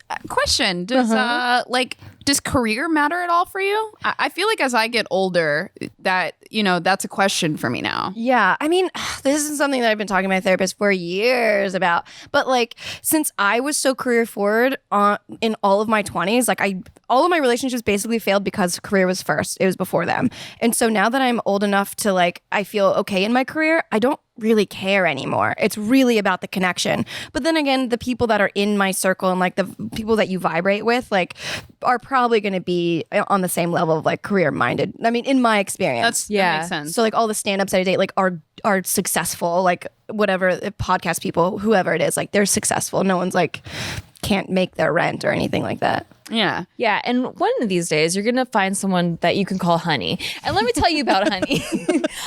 does career matter at all for you? I feel like as I get older, that that's a question for me now. Yeah, I mean, this is something that I've been talking to my therapist for years about. But like, since I was so career forward in all of my 20s, like all of my relationships basically failed because career was first. It was before them. And so now that I'm old enough to like, I feel okay in my career, I don't really care anymore. It's really about the connection. But then again, the people that are in my circle and like the people that you vibrate with, like, are probably going to be on the same level of like career minded. I mean, in my experience. That makes sense. So like all the stand-ups that I date like are successful, like whatever podcast people, whoever it is, like they're successful. No one's like can't make their rent or anything like that. Yeah. Yeah, and one of these days you're gonna find someone that you can call Honey. And let me tell you about Honey.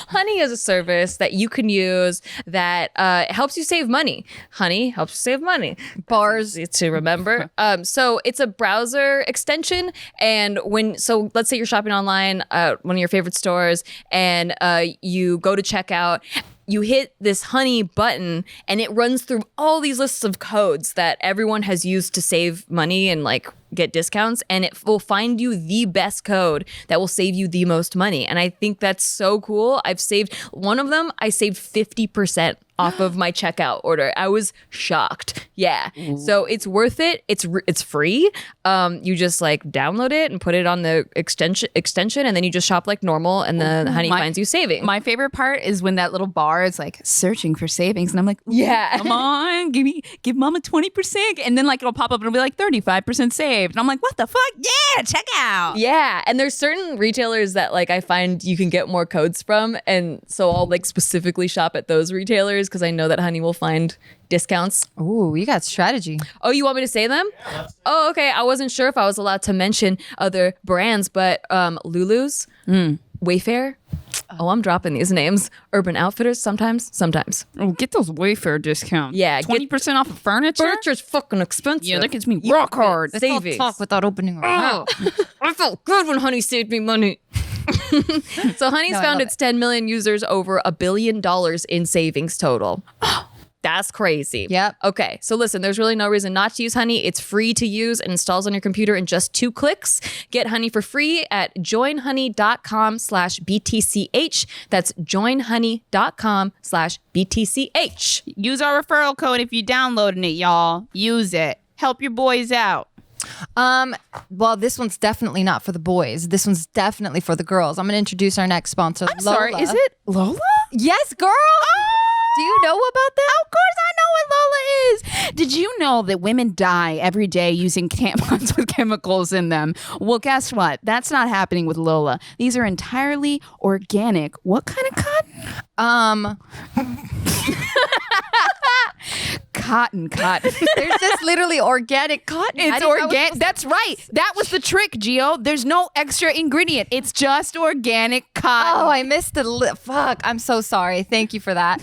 Honey is a service that you can use that helps you save money. Honey helps you save money. Bars to remember. So it's a browser extension, and let's say you're shopping online at one of your favorite stores, and you go to checkout. You hit this Honey button and it runs through all these lists of codes that everyone has used to save money and like get discounts, and it will find you the best code that will save you the most money. And I think that's so cool. I saved 50% off of my checkout order. I was shocked. Yeah. Ooh. So it's worth it. It's free. You just like download it and put it on the extension, and then you just shop like normal, and then Honey finds you saving. My favorite part is when that little bar is like searching for savings, and I'm like, yeah, come on, give mama 20%, and then like it'll pop up and it'll be like 35% saved, and I'm like, what the fuck? Yeah, check out. Yeah, and there's certain retailers that like I find you can get more codes from, and so I'll like specifically shop at those retailers because I know that Honey will find discounts. Ooh, you got strategy. Oh, you want me to say them? Yeah, oh, okay. I wasn't sure if I was allowed to mention other brands, but Lulu's, Wayfair. Oh, I'm dropping these names. Urban Outfitters, sometimes. Oh, get those Wayfair discounts. Yeah, 20% off of furniture. Furniture's fucking expensive. Yeah, that gets me rock hard. Savings. Talk without opening our mouth. I felt good when Honey saved me money. So Honey's found its 10 million users over $1 billion in savings total. That's crazy. Yep. Okay, so listen, there's really no reason not to use Honey. It's free to use and installs on your computer in just 2 clicks. Get Honey for free at joinhoney.com/BTCH. That's joinhoney.com/BTCH. Use our referral code if you're downloading it, y'all. Use it. Help your boys out. Well, this one's definitely not for the boys. This one's definitely for the girls. I'm going to introduce our next sponsor, I'm Lola. sorry, is it Lola? Yes, girl. Do you know about that? Of course I know what Lola is. Did you know that women die every day using tampons with chemicals in them? Well, guess what? That's not happening with Lola. These are entirely organic. What kind of cotton? Cotton. There's just literally organic cotton. It's organic. That's right. That was the trick, Gio. There's no extra ingredient. It's just organic cotton. Oh, I missed the fuck. I'm so sorry. Thank you for that.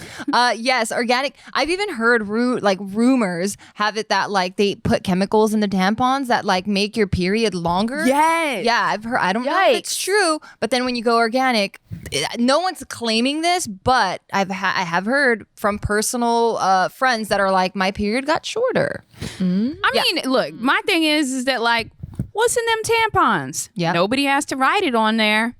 Yes, organic. I've even heard rumors have it that like they put chemicals in the tampons that like make your period longer. Yes. Yeah, I've heard. I don't know if it's true, but then when you go organic, no one's claiming this, but I have heard from personal friends that are like, my period got shorter. I mean, look, my thing is that like, what's in them tampons? Yeah. Nobody has to write it on there.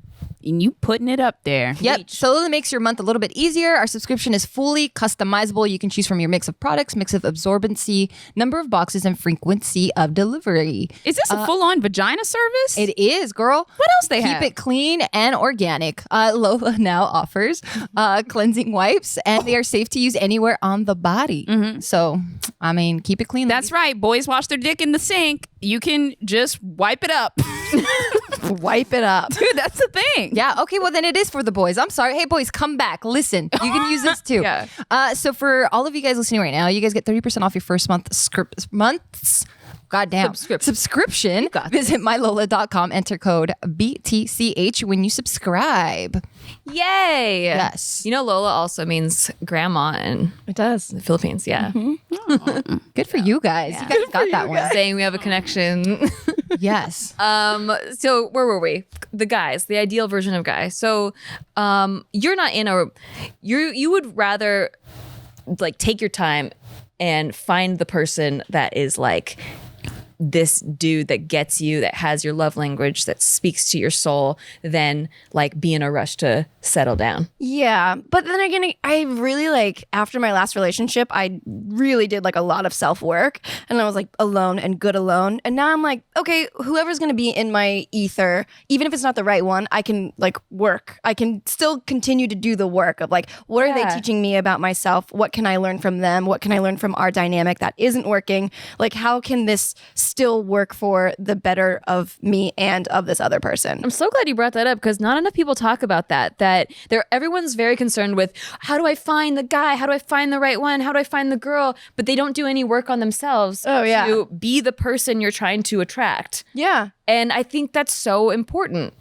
and you putting it up there. Yep. So Lola makes your month a little bit easier. Our subscription is fully customizable. You can choose from your mix of products, mix of absorbency, number of boxes, and frequency of delivery. Is this a full-on vagina service? It is, girl. What else they have? Keep it clean and organic. Lola now offers cleansing wipes, and they are safe to use anywhere on the body. So, I mean, keep it clean. That's right. Boys wash their dick in the sink. You can just wipe it up. Wipe it up. Dude, that's the thing. Yeah. Okay. Well, then it is for the boys. I'm sorry. Hey, boys, come back. Listen, you can use this too. Yeah. So for all of you guys listening right now, you guys get 30% off your first month's. Goddamn. Subscription. Visit mylola.com. Enter code BTCH when you subscribe. Yay! Yes. You know, Lola also means grandma in It does. the Philippines. Yeah. Good for you guys. You guys got that one. Saying we have a connection. Yes. So where were we? The guys, the ideal version of guy. So you're not in a you would rather like take your time and find the person that is like this dude that gets you, that has your love language, that speaks to your soul, than like be in a rush to settle down. Yeah. But then again, I really like, after my last relationship, I really did like a lot of self-work, and I was like alone and good alone. And now I'm like, okay, whoever's going to be in my ether, even if it's not the right one, I can like work. I can still continue to do the work of like, what are they teaching me about myself? What can I learn from them? What can I learn from our dynamic that isn't working? Like, how can this still work for the better of me and of this other person? I'm so glad you brought that up, because not enough people talk about that everyone's very concerned with, how do I find the guy? How do I find the right one? How do I find the girl? But they don't do any work on themselves to be the person you're trying to attract. Yeah. And I think that's so important.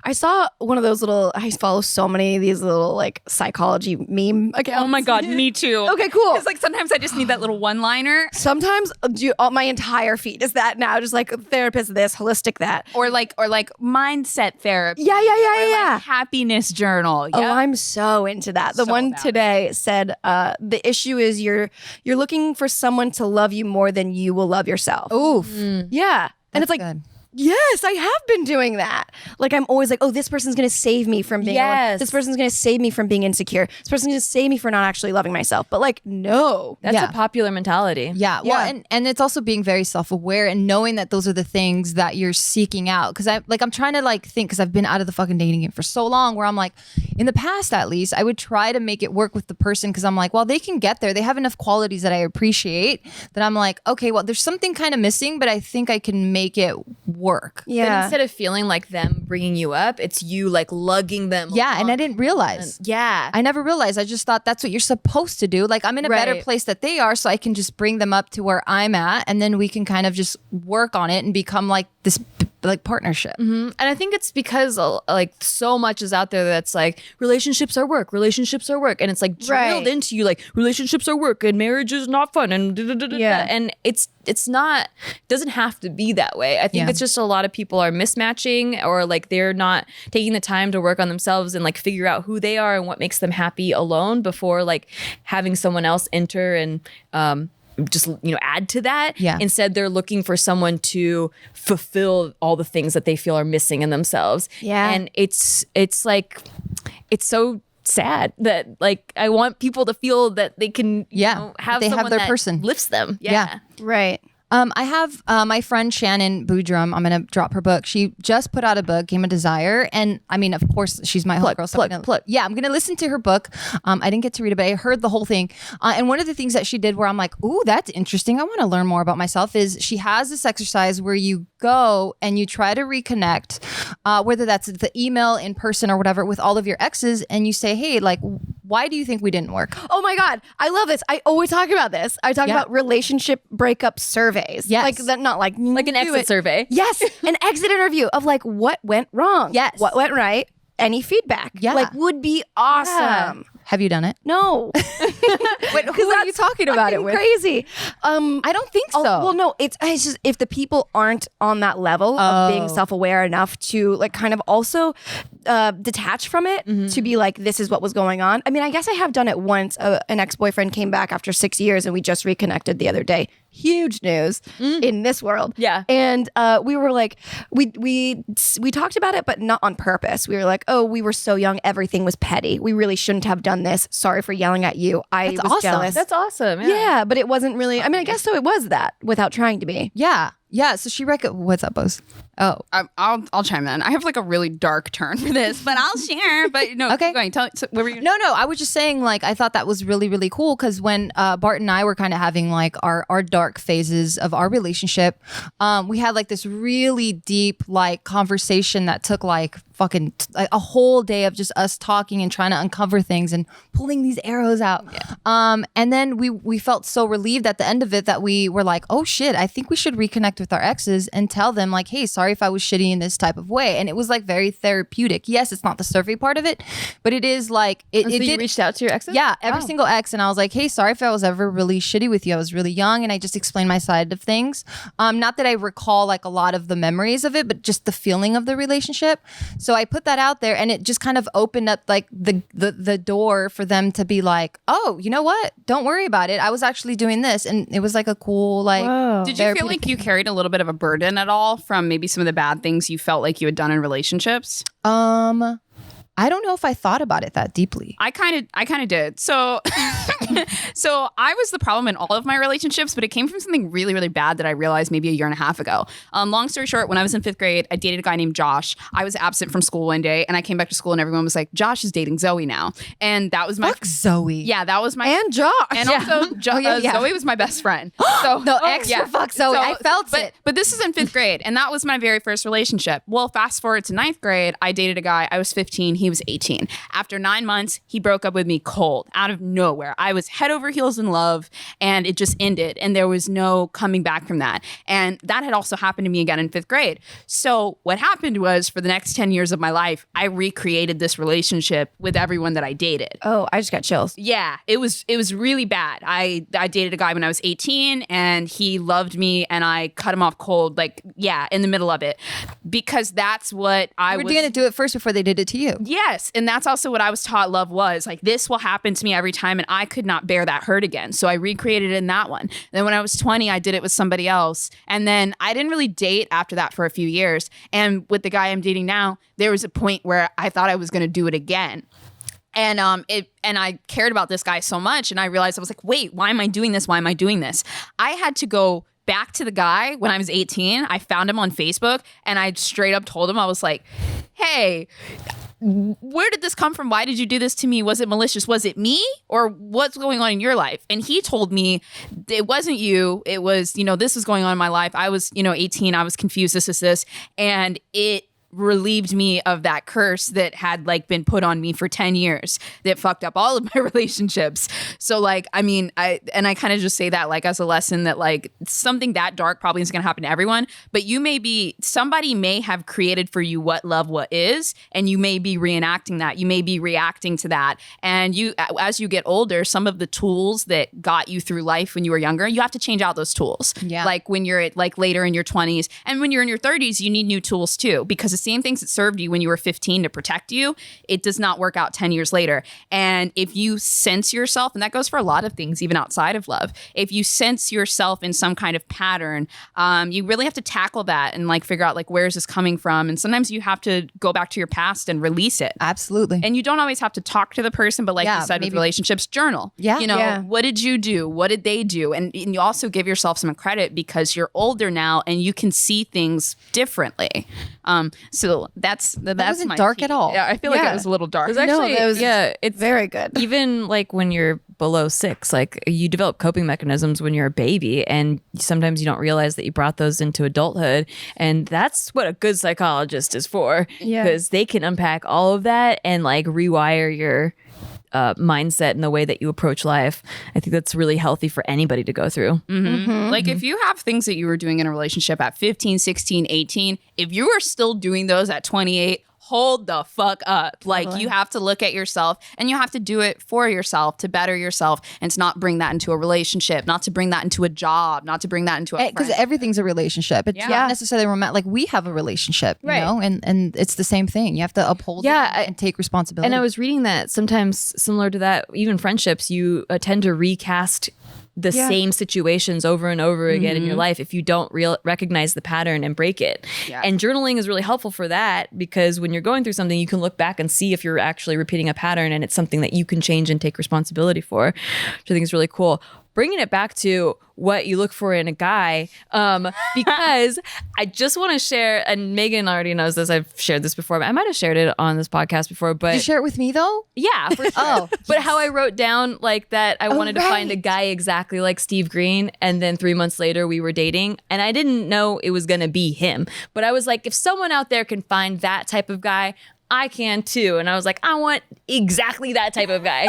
I saw one of those little, I follow so many of these little like psychology meme accounts. Oh my God, me too. Okay, cool. It's like sometimes I just need that little one-liner. Sometimes my entire feed is that now, just like therapist this, holistic that. Or like mindset therapy. Yeah. Like happiness journal. Oh, Yep. I'm so into that. The So one about today said, the issue is you're looking for someone to love you more than you will love yourself. Oof. Yeah. And it's like, Good. yes, I have been doing that. Like, I'm always like, oh, this person's going to save me from being alone. Yes. This person's going to save me from being insecure. This person's going to save me for not actually loving myself. But like, no. That's Yeah. a popular mentality. Yeah. Well, and it's also being very self-aware and knowing that those are the things that you're seeking out. Cause I'm trying to like think, cause I've been out of the fucking dating game for so long, where I'm like, in the past, at least I would try to make it work with the person. Cause I'm like, well, they can get there. They have enough qualities that I appreciate, that I'm like, okay, well, there's something kind of missing, but I think I can make it work. But Yeah. instead of feeling like them bringing you up, it's you like lugging them. Yeah. along. And I didn't realize. Yeah. I never realized. I just thought that's what you're supposed to do. Like, I'm in a better Right. place that they are, so I can just bring them up to where I'm at, and then we can kind of just work on it and become like this like partnership. And I think it's because like so much is out there that's like relationships are work, and it's like drilled Right. into you like relationships are work and marriage is not fun and Yeah. and it's not, doesn't have to be that way. I think Yeah. it's just a lot of people are mismatching, or like they're not taking the time to work on themselves and like figure out who they are and what makes them happy alone before like having someone else enter and just add to that. Yeah. Instead, they're looking for someone to fulfill all the things that they feel are missing in themselves. Yeah. And it's like, it's so sad that like I want people to feel that they can have they have someone their that person. lifts them. Yeah. Right. I have my friend Shannon Boudrum. I'm going to drop her book. She just put out a book, Game of Desire. And I mean, of course, she's my homegirl. So yeah, I'm going to listen to her book. I didn't get to read it, but I heard the whole thing. And one of the things that she did where I'm like, ooh, that's interesting, I want to learn more about myself, is she has this exercise where you go and you try to reconnect, whether that's the email, in person, or whatever, with all of your exes. And you say, hey, like, why do you think we didn't work? Oh my God. I love this. I always talk about this. I talk Yeah. about relationship breakup surveys. Yes. Like that, not like Like an do exit it. survey. Yes. An exit interview of like what went wrong. Yes. What went right. Any feedback. Yeah. Like would be awesome. Have you done it? No. Wait, who are you talking about it with? Crazy. I don't think so. Well, no, it's just if the people aren't on that level of being Oh. self-aware enough to like kind of also detach from it, to be like, this is what was going on. I mean, I guess I have done it once. An ex-boyfriend came back after 6 years and we just reconnected the other day. huge news in this world. Yeah. And we were like, we talked about it, but not on purpose. We were like, oh, we were so young. Everything was petty. We really shouldn't have done this. Sorry for yelling at you. I was awesome. jealous. That's awesome. Yeah, but it wasn't really. I mean, I guess so. It was that without trying to be. Yeah. Yeah. So she what's up, Bose? Oh, I'll chime in. I have like a really dark turn for this, but I'll share. But no, Okay. keep going. So what were you? No, I was just saying, like, I thought that was really, really cool because when Bart and I were kind of having like our dark phases of our relationship, we had like this really deep like conversation that took like fucking like a whole day of just us talking and trying to uncover things and pulling these arrows out. Yeah. And then we felt so relieved at the end of it that we were like, oh shit, I think we should reconnect with our exes and tell them like, hey, sorry if I was shitty in this type of way. And it was like very therapeutic. Yes, it's not the survey part of it, but it is like it So you did reached out to your exes? yeah, every single ex. And I was like, hey, sorry if I was ever really shitty with you. I was really young and I just explained my side of things. Not that I recall like a lot of the memories of it, but just the feeling of the relationship. So I put that out there and it just kind of opened up like the door for them to be like, oh, you know what? Don't worry about it. I was actually doing this. And it was like a cool, like, Whoa. Did you feel like you carried a little bit of a burden at all from maybe some of the bad things you felt like you had done in relationships? I don't know if I thought about it that deeply. I kind of did. So so I was the problem in all of my relationships, but it came from something really, really bad that I realized maybe a year and a half ago. Long story short, when I was in 5th grade, I dated a guy named Josh. I was absent from school one day and I came back to school and everyone was like, Josh is dating Zoe now. And that was my Fuck Zoe. Yeah, that was my And Josh. and also yeah. Zoe was my best friend. So No, extra fuck Zoe. I felt it. But this is in 5th grade, and that was my very first relationship. Well, fast forward to 9th grade, I dated a guy. I was 15, he was 18. After 9 months, he broke up with me cold, out of nowhere. I was head over heels in love, and it just ended, and there was no coming back from that. And that had also happened to me again in 5th grade. So what happened was, for the next 10 years of my life, I recreated this relationship with everyone that I dated. Oh, I just got chills. Yeah, it was really bad. I dated a guy when I was 18 and he loved me and I cut him off cold, like, yeah, in the middle of it, because that's what I We're was going to do it first before they did it to you. Yes, and that's also what I was taught love was. Like, this will happen to me every time and I could not bear that hurt again. So I recreated it in that one. Then when I was 20, I did it with somebody else. And then I didn't really date after that for a few years. And with the guy I'm dating now, there was a point where I thought I was going to do it again. And I cared about this guy so much, and I realized I was like, wait, why am I doing this? Why am I doing this? I had to go back to the guy when I was 18. I found him on Facebook, and I straight up told him, I was like, hey, where did this come from? Why did you do this to me? Was it malicious? Was it me? Or what's going on in your life? And he told me it wasn't you. It was, this was going on in my life. I was, 18. I was confused. This. And it relieved me of that curse that had like been put on me for 10 years that fucked up all of my relationships. So like, I mean, I kind of just say that like as a lesson that like something that dark probably isn't going to happen to everyone, but somebody may have created for you what is, and you may be reenacting that. You may be reacting to that. And as you get older, some of the tools that got you through life when you were younger, you have to change out those tools. Yeah. Like when you're at like later in your 20s and when you're in your 30s, you need new tools too, because the same things that served you when you were 15 to protect you, it does not work out 10 years later. And if you sense yourself, and that goes for a lot of things, even outside of love, if you sense yourself in some kind of pattern, you really have to tackle that and like figure out like, where is this coming from? And sometimes you have to go back to your past and release it. Absolutely. And you don't always have to talk to the person, but like you said, with relationships, journal. Yeah. What did you do? What did they do? And you also give yourself some credit because you're older now and you can see things differently. So that's wasn't my dark key. at all. Yeah, I feel like it was a little dark. It's actually, it's very good. Even like when you're below 6, like you develop coping mechanisms when you're a baby, and sometimes you don't realize that you brought those into adulthood, and that's what a good psychologist is for, because they can unpack all of that and like rewire your mindset and the way that you approach life. I think that's really healthy for anybody to go through. Like if you have things that you were doing in a relationship at 15, 16, 18, if you are still doing those at 28, hold the fuck up. Like you have to look at yourself and you have to do it for yourself to better yourself and to not bring that into a relationship, not to bring that into a job, not to bring that into a Because friend. everything's a relationship. It's not necessarily romantic. Like we have a relationship, you know, and it's the same thing. You have to uphold it and take responsibility. And I was reading that sometimes similar to that, even friendships, you tend to recast the same situations over and over again in your life if you don't recognize the pattern and break it. Yeah. And journaling is really helpful for that, because when you're going through something, you can look back and see if you're actually repeating a pattern, and it's something that you can change and take responsibility for, which I think is really cool. Bringing it back to what you look for in a guy, because I just want to share, and Megan already knows this, I've shared this before, but I might have shared it on this podcast before, but Did you share it with me though? yeah, for sure. But how I wrote down like that I wanted to find a guy exactly like Steve Green, and then 3 months later we were dating, and I didn't know it was gonna be him, but I was like, if someone out there can find that type of guy, I can too. And I was like, I want exactly that type of guy.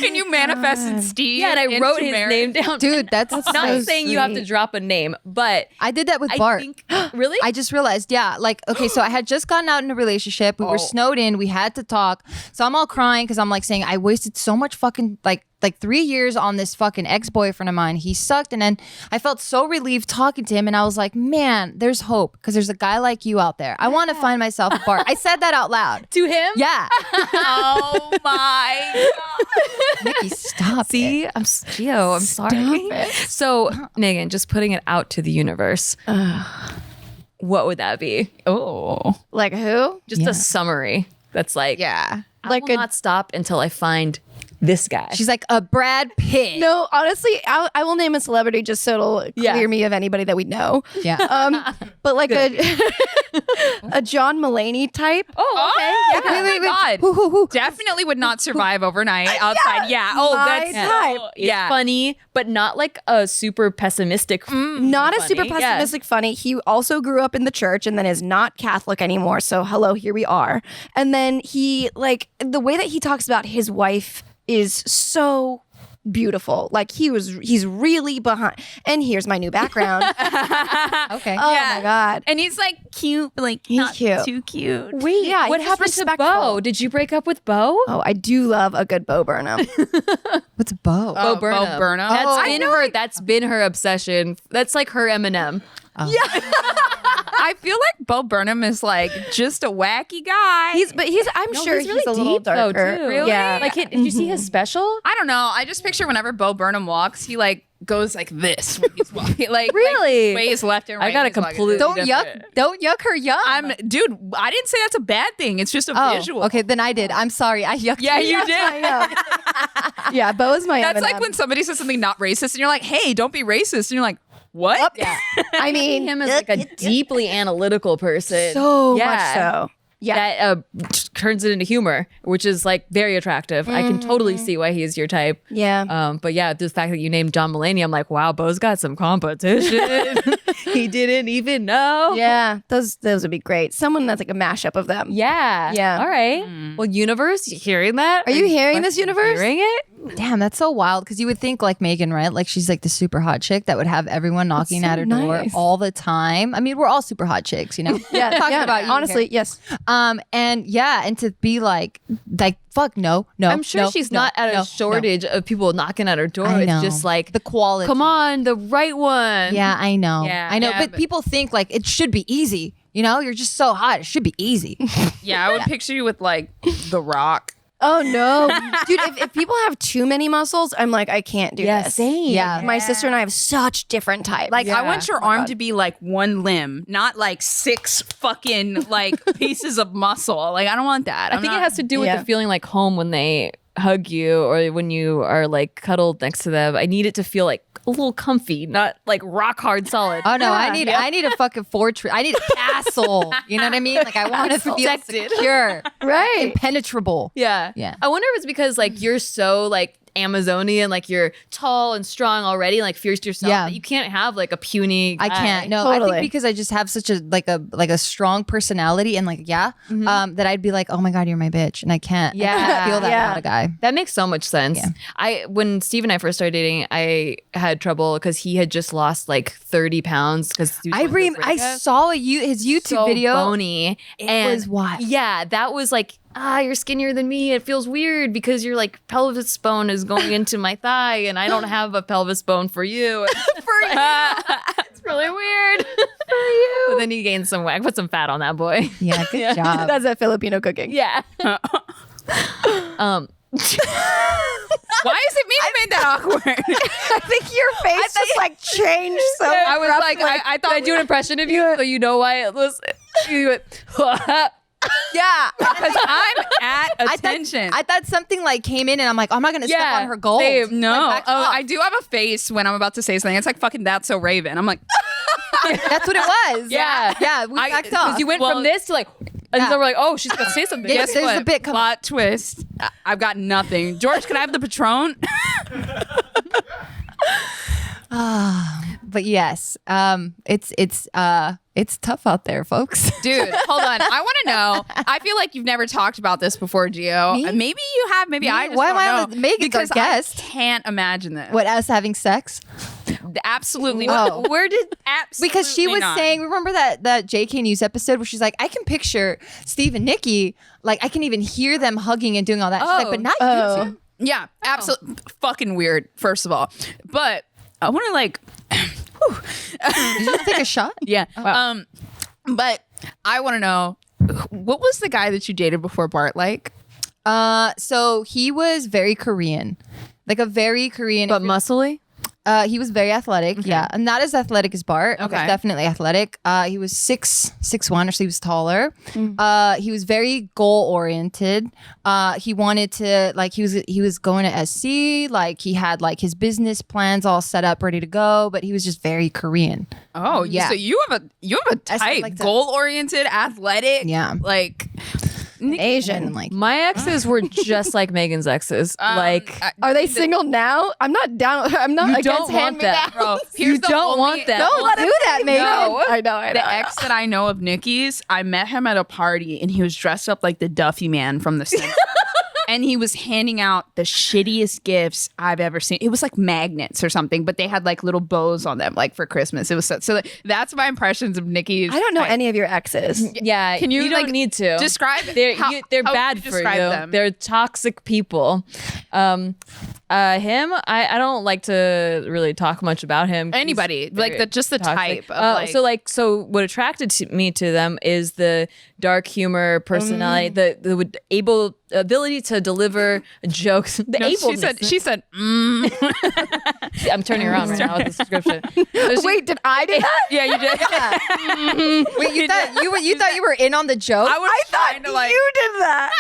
And you manifested Steve. Yeah, and I into wrote his marriage. name down. Dude, that's Not so saying you have to sweet. drop a name, but I did that with I Bart. think really. I just realized, yeah, like, okay, so I had just gotten out in a relationship. We were snowed in. We had to talk. So I'm all crying because I'm like saying I wasted so much fucking like 3 years on this fucking ex-boyfriend of mine. He sucked. And then I felt so relieved talking to him. And I was like, man, there's hope because there's a guy like you out there. I want to find myself a Bart. I said that out loud. To him? Yeah. Oh my God. Nikki, stop. See, I'm sorry. So, Megan, just putting it out to the universe. What would that be? Oh. Like who? Just a summary that's like, Yeah. I Like will not stop until I find this guy. She's like a Brad Pitt. No, honestly, I will name a celebrity just so it'll Yeah. clear me of anybody that we know. Yeah. But like a John Mulaney type. oh, okay. Oh my God. Who? Definitely would not survive overnight outside. Yeah. Oh, my that's type. It's yeah. funny, but not like a super pessimistic. Not a super funny. Yeah. pessimistic funny. He also grew up in the church and then is not Catholic anymore. So hello, here we are. And then he like the way that he talks about his wife is so beautiful. Like he's really behind. And here's my new background. Okay. Oh my God. And he's like cute, but like He's not cute. too cute. Wait, Yeah, what he's happened to respectful. Bo? Did you break up with Bo? Oh, I do love a good Bo Burnham. What's Bo? Oh, Bo Burnham. Bo Burnham. That's been her obsession. That's like her Eminem. I feel like Bo Burnham is like just a wacky guy. I'm sure he's a little darker. Too. Really? Yeah. Like, did you see his special? I don't know. I just picture whenever Bo Burnham walks, he like goes like this when he's walking. Like Really? sways left and right. I got a when he's walking. completely Don't yuck her yum. Dude, I didn't say that's a bad thing. It's just a visual. Okay, then I did. I'm sorry. I yucked. Yeah, you did. I know. Yeah, Bo is my That's Eminem. like when somebody says something not racist and you're like, hey, don't be racist. And you're like, what? Yeah. I mean, Him as like a deeply analytical person. so Yeah. much so. Yeah. That turns it into humor, which is like very attractive. I can totally see why he's your type. Yeah. But yeah, the fact that you named John Mulaney, I'm like, wow, Bo's got some competition. He didn't even know. Yeah. Those would be great. Someone that's like a mashup of them. Yeah. Yeah. All right. Well, universe, you hearing that? Are you hearing this, universe? Hearing it? Damn, that's so wild. Because you would think like Megan, right? Like she's like the super hot chick that would have everyone knocking so at her door nice. all the time. I mean, we're all super hot chicks, you know? Yeah. Talking yeah. about you honestly, here. yes. And to be like fuck no. I'm sure no, she's no, not at no, a shortage of people knocking at her door. I know. It's just like, the quality. come on, the right one. Yeah, I know. Yeah. I know. Yeah, but people think like it should be easy. You know, you're just so hot. It should be easy. Yeah, I would picture you with like The Rock. Oh no, dude! If people have too many muscles, I'm like, I can't do this. Same. Yeah. My sister and I have such different types. Like, I Yeah. want your arm to be like one limb, not like 6 fucking like pieces of muscle. Like, I don't want that. I think it has to do with Yeah. the feeling like home when they hug you or when you are like cuddled next to them. I need it to feel like a little comfy, not like rock hard solid. Oh no, I need a fucking fortress. I need a castle. You know what I mean? Like I want to feel Protected. secure, right? impenetrable. Yeah. Yeah. I wonder if it's because like you're so like Amazonian, like you're tall and strong already, like fierce to yourself. Yeah. That you can't have like a puny guy. I can't. No, I Totally. think because I just have such a a strong personality and like that I'd be like, oh my god, you're my bitch, and I can't. I Yeah. can't feel that Yeah. about a guy. That makes so much sense. Yeah. When Steve and I first started dating, I had trouble because he had just lost like 30 pounds because I saw his YouTube video. bony. It was wild. Yeah, that was like, you're skinnier than me. It feels weird because your like pelvis bone is going into my thigh, and I don't have a pelvis bone for you. It's really weird. For you. But then he gained some whack, put some fat on that boy. Yeah, good job. That's a Filipino cooking. Yeah. Why is it me who made that awkward? I think your face just like changed so I was like, I thought I do an impression of you, so you know why it was. You went, Yeah. because I'm at attention. I thought something like came in and I'm like, I'm not going to step on her gold. same. no, Like, back off. I do have a face when I'm about to say something. It's like fucking that's so Raven. I'm like, That's what it was. Yeah. Yeah. We backed off. Because you went Well, from this to like, and Yeah. so we're like, oh, she's gonna say something. Yeah, guess there's what? a bit coming. Plot twist. I've got nothing. George, can I have the Patron? But yes, it's tough out there, folks. Dude, hold on. I want to know. I feel like you've never talked about this before, Gio. Me? Maybe you have. Maybe I just Why don't am I know. on Megan's our because guest? I can't imagine this. What, us having sex? Absolutely Whoa. not. Where did absolutely Because she was not. saying, remember that JK News episode where she's like, I can picture Steve and Nikki, like I can even hear them hugging and doing all that. She's like, but not you two. Yeah, absolutely fucking weird. First of all, but I want to like. Did you take a shot? Yeah. But I want to know, what was the guy that you dated before Bart like? So he was very Korean, like a very Korean, But muscly? he was very athletic. Yeah, and not as athletic as Bart. Okay. But definitely athletic. He was 6'1", or so he was taller. He was very goal oriented. He wanted to like he was going to SC. Like he had like his business plans all set up, ready to go. But he was just very Korean. Oh, Yeah. So you have a I said type, like that. goal oriented, athletic. Yeah. Like Asian. And like My exes were just like Megan's exes. Like, Are they single now? I'm not down. I'm not you against don't want that, bro. You don't want that. Don't let do that, Megan. No. I know. The ex that I know of Nikki's, I met him at a party and he was dressed up like the Duffy Man from The Simpsons. And he was handing out the shittiest gifts I've ever seen. It was like magnets or something, but they had like little bows on them, like for Christmas. It was so that's my impressions of Nikki's. I don't know any of your exes. yeah, Can you, don't like, need to describe They're how- they're how would bad you for describe you. them? They're toxic people. Him, I don't like to really talk much about him. He's Anybody, like very just the toxic. type of so what attracted me to them is the dark humor personality, the ability to deliver jokes, the No, ableness. she said, I'm turning around right now with the description. Wait, did I do that? yeah, you did. wait, you thought you were in on the joke? I thought trying to like, you did that.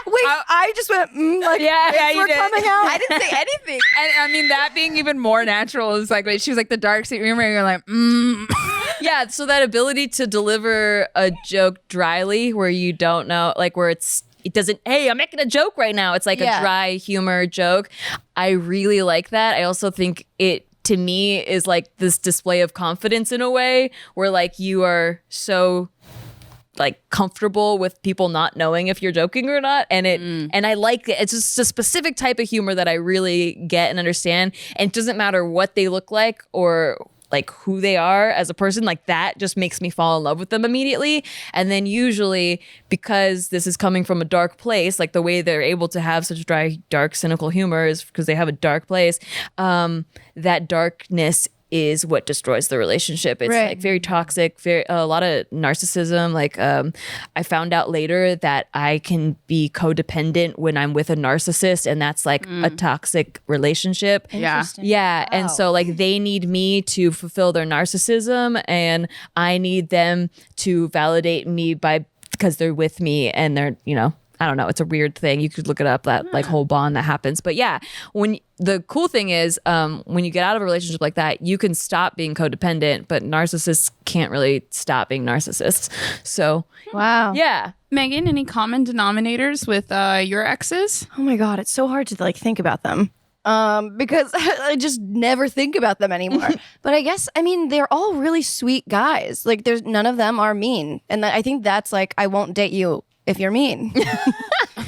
Wait, I just went like Yeah, we're you did. coming out. I didn't say anything. and I mean that being even more natural is like she was like the dark secret humor. And you're like, Yeah, so that ability to deliver a joke dryly where you don't know, like where it doesn't, hey, I'm making a joke right now. It's like Yeah. a dry humor joke. I really like that. I also think it, to me, is like this display of confidence in a way where like you are so like comfortable with people not knowing if you're joking or not, and and I like it. It's just a specific type of humor that I really get and understand, and it doesn't matter what they look like or like who they are as a person, like that just makes me fall in love with them immediately. And then usually, because this is coming from a dark place, like the way they're able to have such dry, dark, cynical humor is because they have a dark place. That darkness is what destroys the relationship. It's Right. like very toxic, very a lot of narcissism. Like I found out later that I can be codependent when I'm with a narcissist, and that's like a toxic relationship. yeah. Yeah. And so like they need me to fulfill their narcissism, and I need them to validate me because they're with me and they're, I don't know. It's a weird thing. You could look it up, that like whole bond that happens. But yeah, the cool thing is when you get out of a relationship like that, you can stop being codependent, but narcissists can't really stop being narcissists. So Wow. yeah. Megan, any common denominators with your exes? Oh my god, it's so hard to like think about them. Because I just never think about them anymore. But I guess they're all really sweet guys. Like there's none of them are mean. And I think that's like I won't date you if you're mean.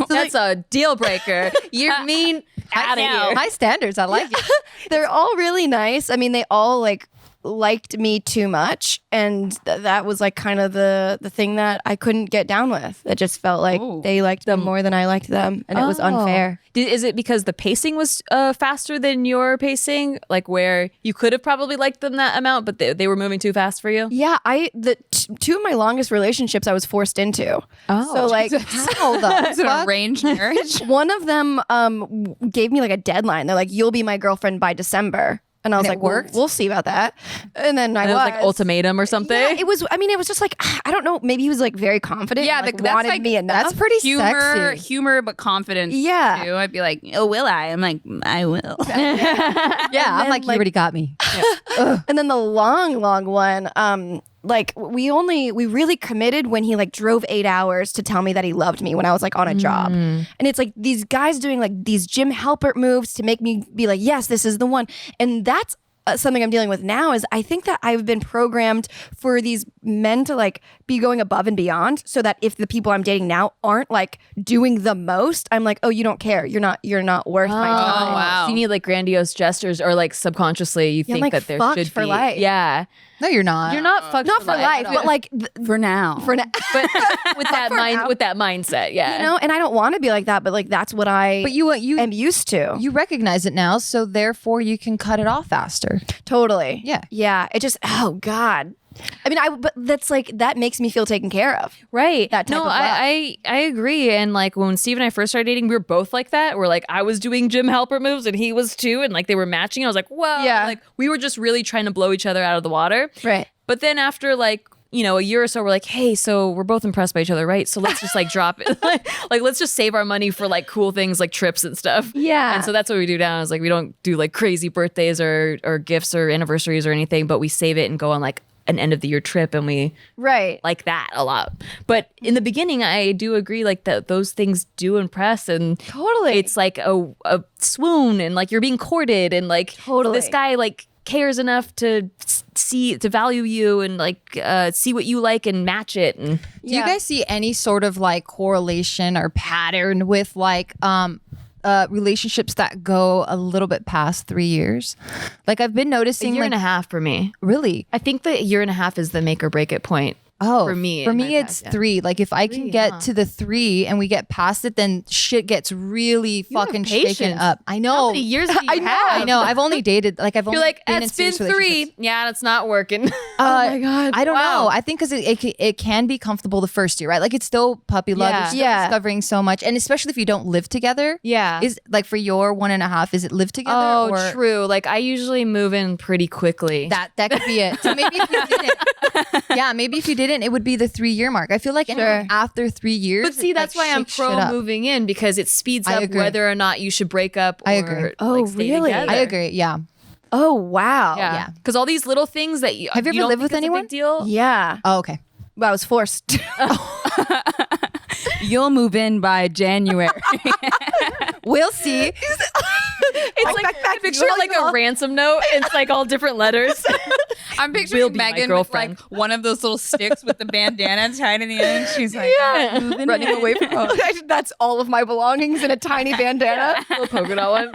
That's a deal breaker. You're mean. Out of here. High standards. I like it. They're all really nice. They all like liked me too much, and that was like kind of the thing that I couldn't get down with. It just felt like they liked them more than I liked them, and it was unfair. Is it because the pacing was faster than your pacing? Like where you could have probably liked them that amount, but they were moving too fast for you? Yeah, two of my longest relationships I was forced into. Oh, so like How the It's an fuck? arranged marriage. one of them gave me like a deadline. They're like, "You'll be my girlfriend by December." And I was And like, it worked? We'll see about that. And then I it was like ultimatum or something. Yeah, it was. I mean, it was just like I don't know. Maybe he was like very confident. Yeah, and, like, that's wanted like- me enough. That's pretty Humor, sexy. but confidence. Yeah. too. I'd be like, oh, will I? I'm like, I will. Yeah, I'm then, like, you like- already got me. And then the long one, like we really committed when he like drove 8 hours to tell me that he loved me when I was like on a job. And it's like these guys doing like these Jim Halpert moves to make me be like, yes, this is the one. And that's something I'm dealing with now is I think that I've been programmed for these men to like be going above and beyond so that if the people I'm dating now aren't like doing the most, I'm like, oh, you don't care. You're not worth my time. Oh, wow. So you need like grandiose gestures, or like subconsciously you I'm, think like, that there fucked should for be. life. Yeah, No, you're not. you're not fucked Not for life, but like For now. for now. but with that mindset. Yeah, You know, and I don't want to be like that, but like that's what I But you am used to. you recognize it now, so therefore you can cut it off faster. Totally. Yeah. Yeah. It just, oh God. I mean, but that's like, that makes me feel taken care of. right. That type no, of love. I agree. And like when Steve and I first started dating, we were both like that. We're like, I was doing Jim Halpert moves and he was too, and like they were matching. I was like, whoa. Yeah. Like we were just really trying to blow each other out of the water. Right. But then after like, a year or so, we're like, hey, so we're both impressed by each other, right? So let's just like drop it. like let's just save our money for like cool things like trips and stuff. Yeah. And so that's what we do now is like we don't do like crazy birthdays or gifts or anniversaries or anything, but we save it and go on like an end of the year trip, and we Right. like that a lot. But in the beginning, I do agree like that those things do impress, and Totally. it's like a swoon, and like you're being courted, and like Totally. this guy like cares enough to value you and like see what you like and match it. And Do you guys see any sort of like correlation or pattern with like relationships that go a little bit past 3 years? Like I've been a noticing year like and a half for me. really. I think the year and a half is the make or break it point. Oh, for me for in me, my it's past, yeah. 3. Like if I can get to the 3 and we get past it, then shit gets really fucking shaken patience. up. I know. How many years do you have? I know. I've only dated like I've You're only like, been in it's been serious 3. relationships. Yeah, it's not working. Oh my God. I don't Wow. know. I think because it can be comfortable the first year, right? Like it's still puppy love. Yeah. You're still Yeah. discovering so much, and especially if you don't live together. Yeah. Is like for your 1.5, is it live together? Oh, or true. Like I usually move in pretty quickly. That could be it. So maybe if you didn't, yeah, maybe if you didn't, it would be the 3-year mark. I feel like after 3 years. But see, it, that's like, why I'm shakes shit pro up. moving in, because it speeds I up agree. whether or not you should break up or I agree. Oh, like, stay really? together. I agree. Yeah. Oh, wow. Yeah. Yeah. Because all these little things that you Have you ever don't lived think with is a big anyone? deal. Yeah. Oh, okay. Well, I was forced. You'll move in by January. We'll see. It's like I picture like a ransom note. It's like all different letters. I'm Will picturing be my Megan with girlfriend. like one of those little sticks with the bandana tied in the end. She's like, moving Running in. away from home. That's all of my belongings in a tiny bandana. Little polka dot one.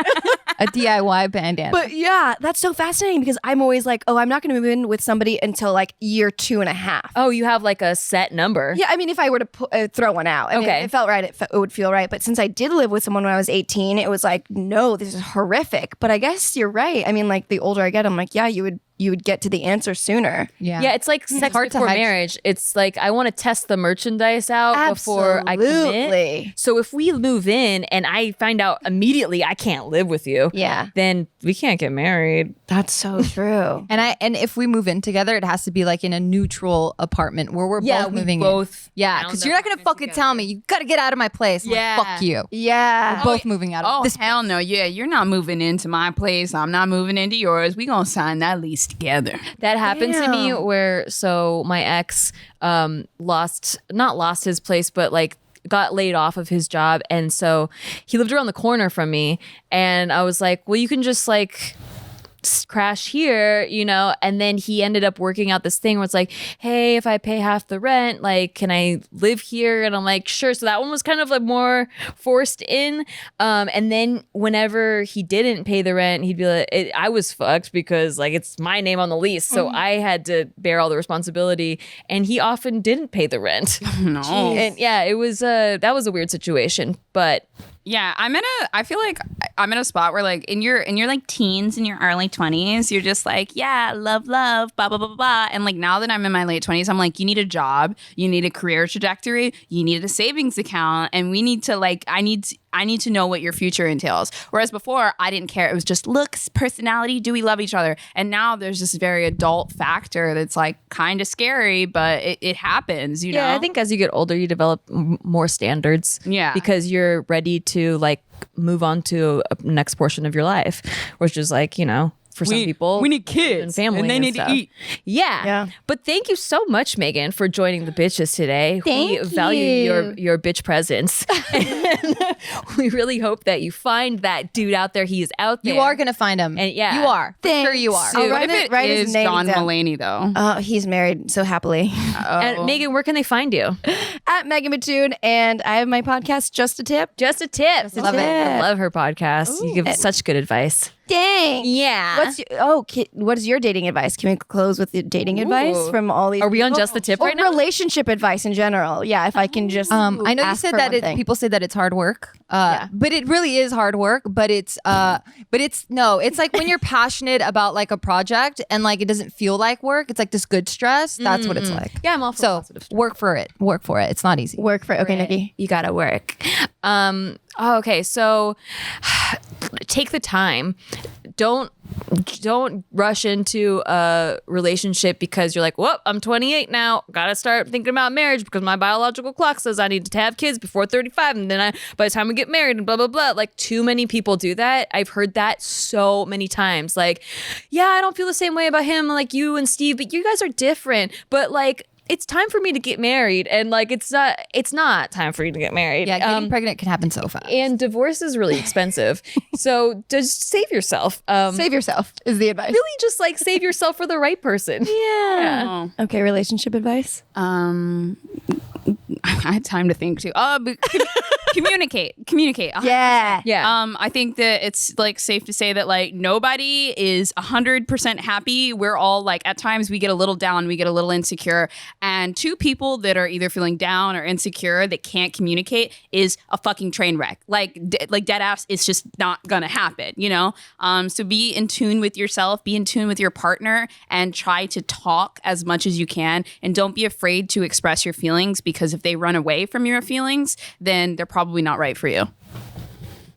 A DIY bandana. But yeah, that's so fascinating because I'm always like, oh, I'm not going to move in with somebody until like year 2.5. Oh, you have like a set number. Yeah, I mean, if I were to throw one out, I mean, Okay. if it felt right, it would feel right. But since I did live with someone when I was 18, it was like, no, this is horrific. But I guess you're right. I mean, like the older I get, I'm like, yeah, you would get to the answer sooner. yeah. Yeah, it's like sex hard to before hide. marriage. It's like I want to test the merchandise out before I commit. Absolutely. So if we move in and I find out immediately I can't live with you, Yeah, then we can't get married. that's so true. And if we move in together, it has to be like in a neutral apartment where we're both moving in. Yeah, because you're not gonna fucking tell me you gotta get out of my place. I'm like, Yeah. fuck you. Yeah. We're both moving out of Oh, this. hell no. Yeah, you're not moving into my place. I'm not moving into yours. We gonna sign that lease together. That happened to me Damn. where so my ex not lost his place, but like got laid off of his job, and so he lived around the corner from me, and I was like, well, you can just like crash here, you know. And then he ended up working out this thing where it's like, hey, if I pay half the rent, like, can I live here? And I'm like, sure. So that one was kind of like more forced in. And then whenever he didn't pay the rent, he'd be like, I was fucked because like it's my name on the lease, so I had to bear all the responsibility. And he often didn't pay the rent. No. And yeah, it was that was a weird situation, but. Yeah, I feel like I'm in a spot where like in your like teens, in your early 20s, you're just like, yeah, love, blah, blah, blah, blah. And like now that I'm in my late 20s, I'm like, you need a job, you need a career trajectory, you need a savings account, and we need to like, I need to know what your future entails. Whereas before, I didn't care. It was just looks, personality, do we love each other? And now there's this very adult factor that's like kind of scary, but it happens, you know? Yeah, I think as you get older, you develop more standards. Yeah. Because you're ready to like move on to a next portion of your life, which is like, you know, for some people, we need kids and family and they need stuff. to eat. Yeah. But thank you so much, Megan, for joining the bitches today. Thank we value you. your bitch presence. And we really hope that you find that dude out there. He is out there. You are gonna find him. And yeah. You are. For sure you are. I'll What write if it- write his is name John down. Mulaney though? Oh, he's married so happily. And Megan, where can they find you? At Megan Batoon, and I have my podcast, Just a Tip. Just a tip. a Love it. tip. I love her podcast. You give such good advice. Dang. Yeah. What is your dating advice? Can we close with the dating advice from all these? Are we on people? Just the Tip Or right now? Relationship advice in general. Yeah, if I can just. I know you ask said for that one thing. people say that it's hard work, but it really is hard work. But it's like when you're passionate about like a project and like it doesn't feel like work. It's like this good stress. That's what it's like. Yeah, I'm all for So positive stuff. work for it. Work for it. It's not easy. Work for okay, Nikki. You gotta work. Okay, so take the time. Don't rush into a relationship because you're like, well, I'm 28 now. Gotta start thinking about marriage because my biological clock says I need to have kids before 35. And then by the time we get married and blah, blah, blah. Like too many people do that. I've heard that so many times. Like, yeah, I don't feel the same way about him like you and Steve, but you guys are different. But like, it's time for me to get married. And like, it's not time for you to get married. Yeah, getting pregnant can happen so fast. And divorce is really expensive. So just save yourself. Save yourself is the advice. Really just like save yourself for the right person. Yeah. Okay, relationship advice. I had time to think too. But communicate. Yeah. Yeah. I think that it's like safe to say that like nobody is 100% happy. We're all like at times we get a little down, we get a little insecure, and two people that are either feeling down or insecure that can't communicate is a fucking train wreck. Like dead ass, it's just not gonna happen, you know. So be in tune with yourself, be in tune with your partner, and try to talk as much as you can, and don't be afraid to express your feelings because if they run away from your feelings, then they're probably not right for you.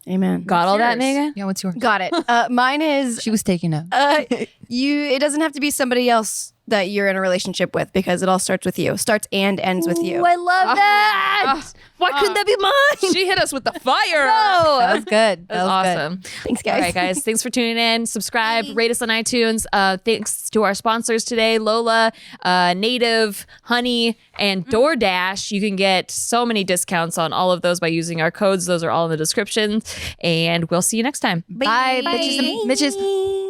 Amen. Got all that, Megan? Yeah, what's yours? Got it. Mine is She was taking notes. it doesn't have to be somebody else that you're in a relationship with because it all starts with you. Starts and ends with you. I love that. Why couldn't that be mine? She hit us with the fire. That was good. That was awesome. Thanks, guys. All right, guys. Thanks for tuning in. Subscribe, rate us on iTunes. Thanks to our sponsors today, Lola, Native, Honey, and DoorDash. You can get so many discounts on all of those by using our codes. Those are all in the description. And we'll see you next time. Bye, bitches and bitches.